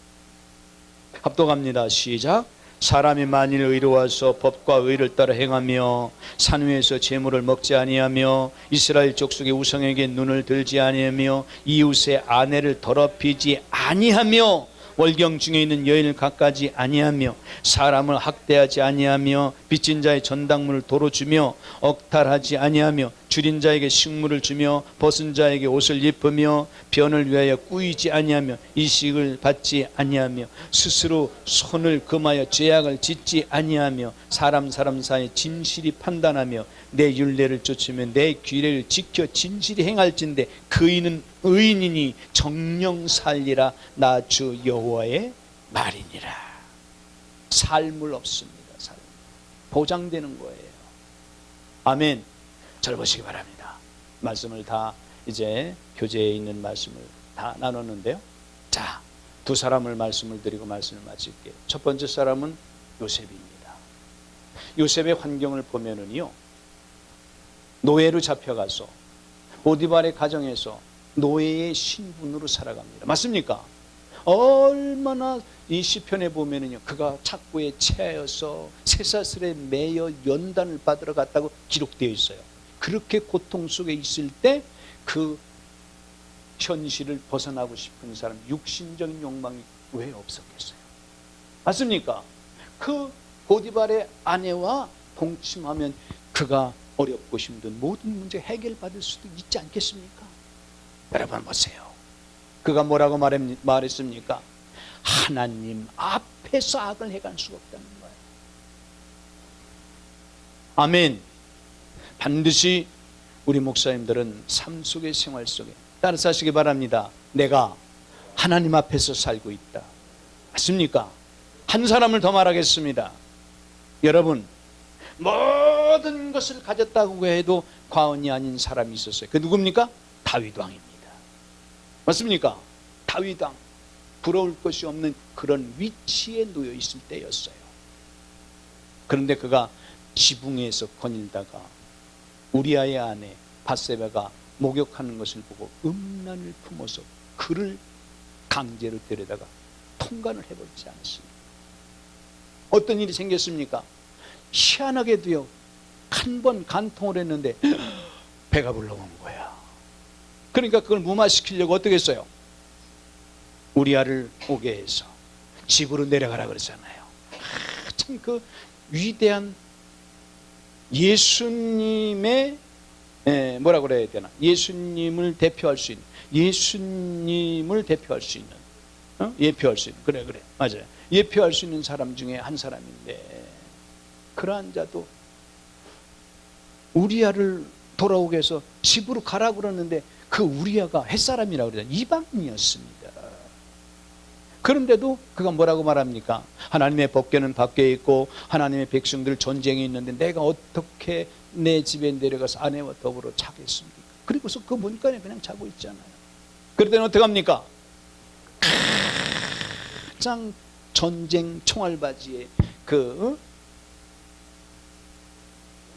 합독합니다. 시작. 사람이 만일 의로워서 법과 의를 따라 행하며 산 위에서 재물을 먹지 아니하며 이스라엘 족속의 우상에게 눈을 들지 아니하며 이웃의 아내를 더럽히지 아니하며 월경 중에 있는 여인을 갖가지 아니하며 사람을 학대하지 아니하며 빚진 자의 전당물을 도로 주며 억탈하지 아니하며 줄인 자에게 식물을 주며 벗은 자에게 옷을 입으며 변을 위하여 꾸이지 아니하며 이식을 받지 아니하며 스스로 손을 금하여 죄악을 짓지 아니하며 사람 사이 진실이 판단하며 내 율례를 쫓으며 내 규례를 지켜 진실이 행할진대 그이는 의인이니 정령 살리라. 나 주 여호와의 말이니라. 삶을 없습니다. 삶 보장되는 거예요. 아멘. 잘 보시기 바랍니다. 말씀을 다 이제 교재에 있는 말씀을 다 나눴는데요. 자, 두 사람을 말씀을 드리고 말씀을 마칠게요. 첫 번째 사람은 요셉입니다. 요셉의 환경을 보면은요, 노예로 잡혀가서 보디발의 가정에서 노예의 신분으로 살아갑니다. 맞습니까? 얼마나 이 시편에 보면은요, 그가 착고에 채여서 쇠사슬에 매여 연단을 받으러 갔다고 기록되어 있어요. 그렇게 고통 속에 있을 때 그 현실을 벗어나고 싶은 사람, 육신적인 욕망이 왜 없었겠어요? 맞습니까? 그 보디발의 아내와 동침하면 그가 어렵고 힘든 모든 문제 해결받을 수도 있지 않겠습니까? 여러분 보세요. 그가 뭐라고 말했습니까? 하나님 앞에서 악을 행할 수가 없다는 거예요. 아멘. 반드시 우리 목사님들은 삶 속의 생활 속에 따라서 하시기 바랍니다. 내가 하나님 앞에서 살고 있다. 맞습니까? 한 사람을 더 말하겠습니다. 여러분, 모든 것을 가졌다고 해도 과언이 아닌 사람이 있었어요. 그 누굽니까? 다윗 왕입니다. 맞습니까? 다윗 왕, 부러울 것이 없는 그런 위치에 놓여 있을 때였어요. 그런데 그가 지붕에서 거닐다가 우리아의 아내 밧세바가 목욕하는 것을 보고 음란을 품어서 그를 강제로 데려다가 통관을 해버리지 않았습니까? 어떤 일이 생겼습니까? 희한하게도요, 한 번 간통을 했는데 배가 불러온 거야. 그러니까 그걸 무마시키려고 어떻게 했어요? 우리아를 오게 해서 집으로 내려가라 그러잖아요. 참 그 위대한 예수님의 뭐라 그래야 되나? 예수님을 대표할 수 있는, 예수님을 대표할 수 있는, 예표할 수 있는, 그래 맞아요. 예표할 수 있는 사람 중에 한 사람인데, 그러한 자도 우리아를 돌아오게 해서 집으로 가라 그러는데 그 우리아가 햇사람이라고 그러잖아요. 이방인이었습니다. 그런데도 그가 뭐라고 말합니까? 하나님의 법궤는 밖에 있고 하나님의 백성들 전쟁이 있는데 내가 어떻게 내 집에 내려가서 아내와 더불어 자겠습니까? 그리고서 그 문간에 그냥 자고 있잖아요. 그럴 때는 어떻게 합니까? 가장 전쟁 총알바지에 그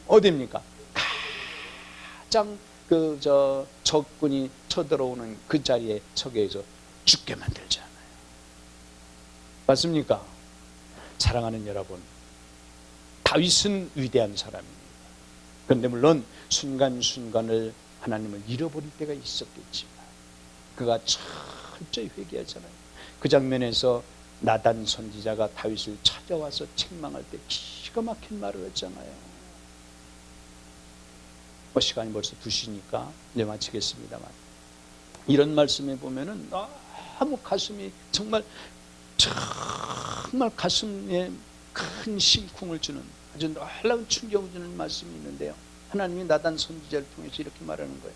어디입니까? 가장 그 적군이 쳐들어오는 그 자리에 서게해서 죽게 만들잖아요. 맞습니까? 사랑하는 여러분, 다윗은 위대한 사람입니다. 그런데 물론 순간순간을 하나님을 잃어버릴 때가 있었겠지만 그가 철저히 회개하잖아요. 그 장면에서 나단 선지자가 다윗을 찾아와서 책망할 때 기가 막힌 말을 했잖아요. 시간이 벌써 2시니까 이제 마치겠습니다만, 이런 말씀에 보면은 너무 가슴이 정말 가슴에 큰 심쿵을 주는, 아주 놀라운 충격을 주는 말씀이 있는데요, 하나님이 나단 선지자를 통해서 이렇게 말하는 거예요.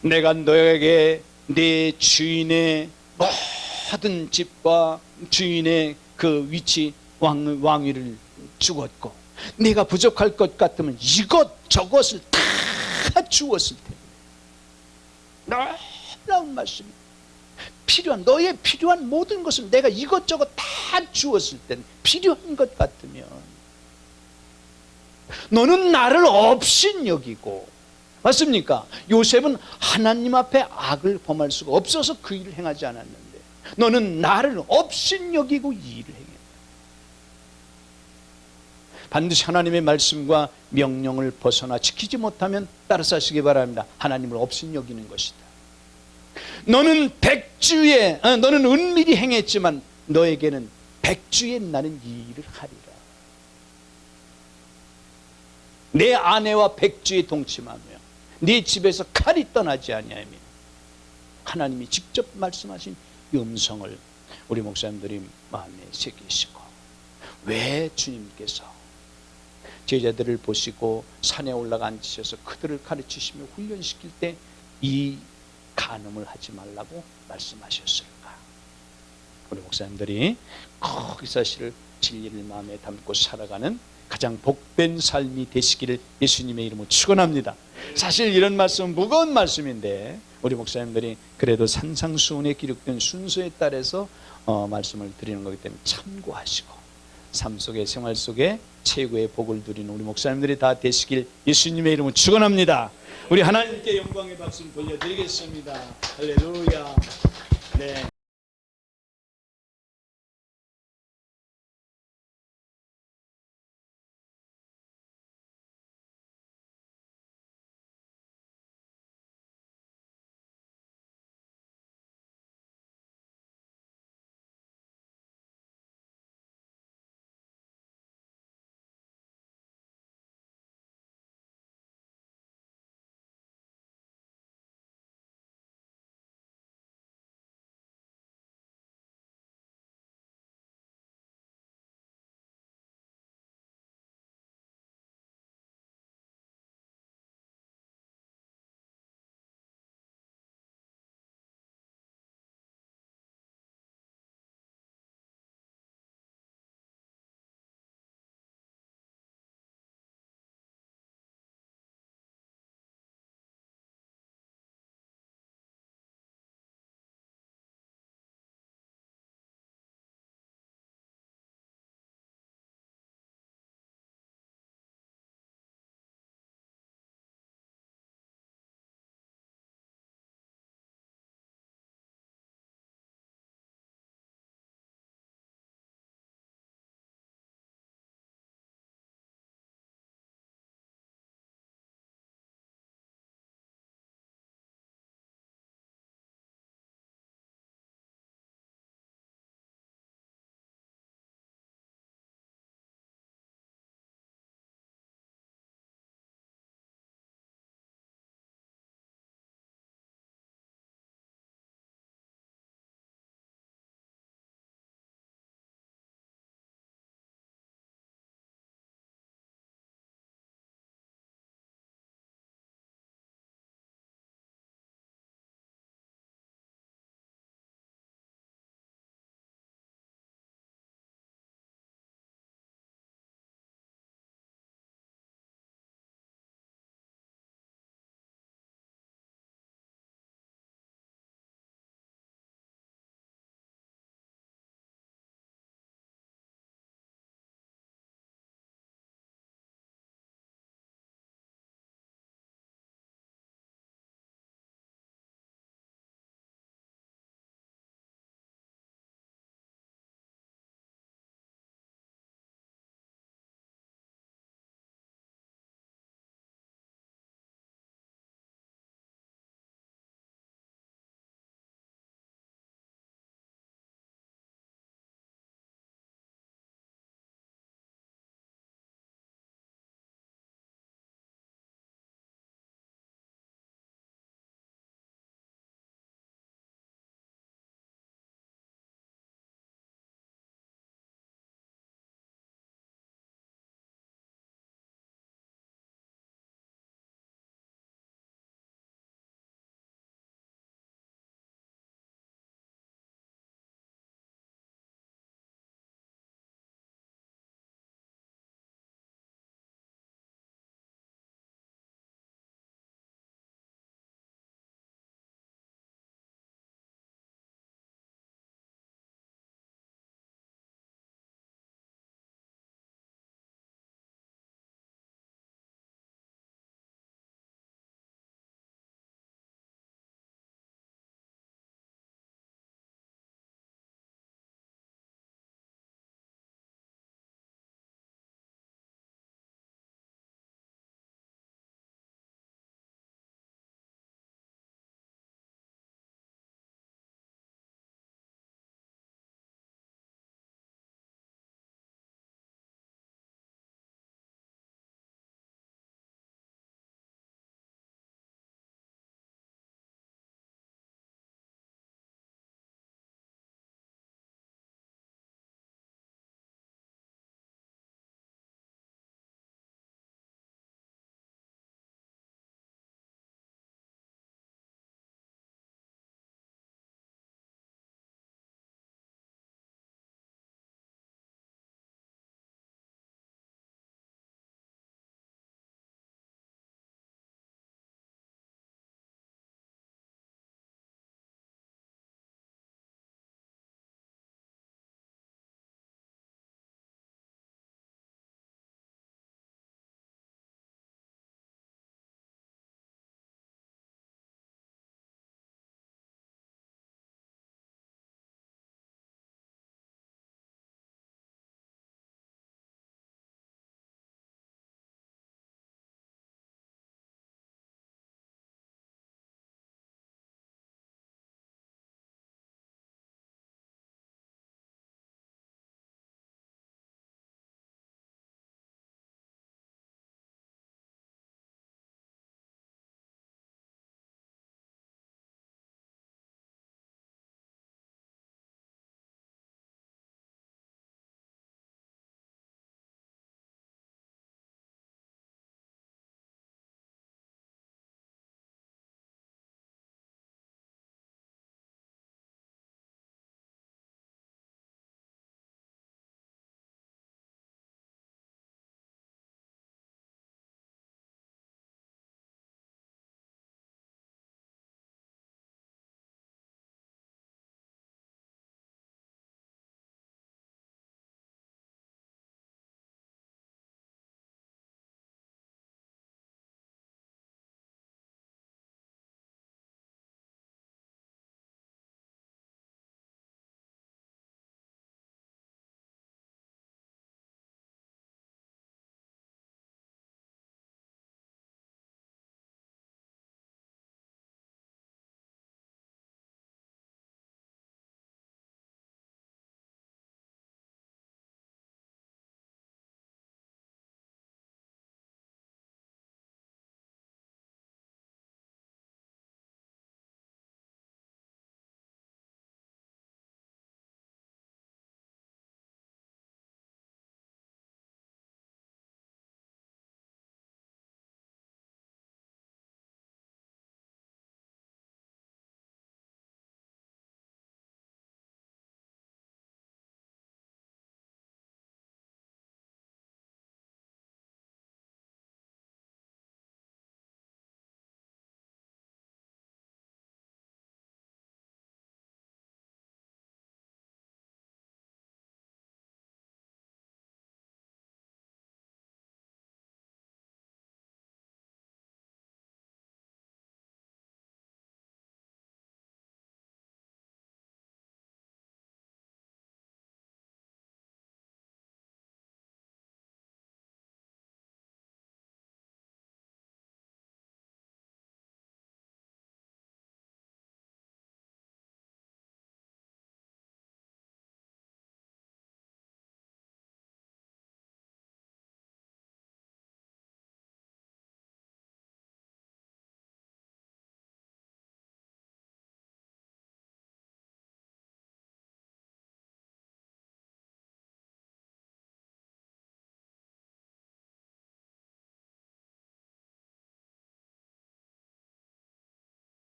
내가 너에게 네 주인의 모든 집과 주인의 그 위치 왕위를 주었고, 네가 부족할 것 같으면 이것저것을 다 주었을 텐데. 놀라운 말씀입니다. 너의 필요한 모든 것을 내가 이것저것 다 주었을 땐, 필요한 것 같으면 너는 나를 없인 여기고, 맞습니까? 요셉은 하나님 앞에 악을 범할 수가 없어서 그 일을 행하지 않았는데 너는 나를 없인 여기고 이 일을 행했다. 반드시 하나님의 말씀과 명령을 벗어나 지키지 못하면 따라서 하시기 바랍니다. 하나님을 없인 여기는 것이다. 너는 너는 은밀히 행했지만 너에게는 백주에 나는 이 일을 하리라. 내 아내와 백주에 동침하며 네 집에서 칼이 떠나지 아니하며, 하나님이 직접 말씀하신 이 음성을 우리 목사님들이 마음에 새기시고, 왜 주님께서 제자들을 보시고 산에 올라가 앉으셔서 그들을 가르치시며 훈련시킬 때 이 간음을 하지 말라고 말씀하셨을까? 우리 목사님들이 꼭 이 사실을 진리를 마음에 담고 살아가는 가장 복된 삶이 되시기를 예수님의 이름으로 축원합니다. 사실 이런 말씀은 무거운 말씀인데 우리 목사님들이 그래도 산상수훈에 기록된 순서에 따라서 말씀을 드리는 거기 때문에 참고하시고 삶 속에, 생활 속에 최고의 복을 누리는 우리 목사님들이 다 되시길 예수님의 이름으로 축원합니다. 우리 하나님께 영광의 박수를 돌려드리겠습니다. 할렐루야. 네.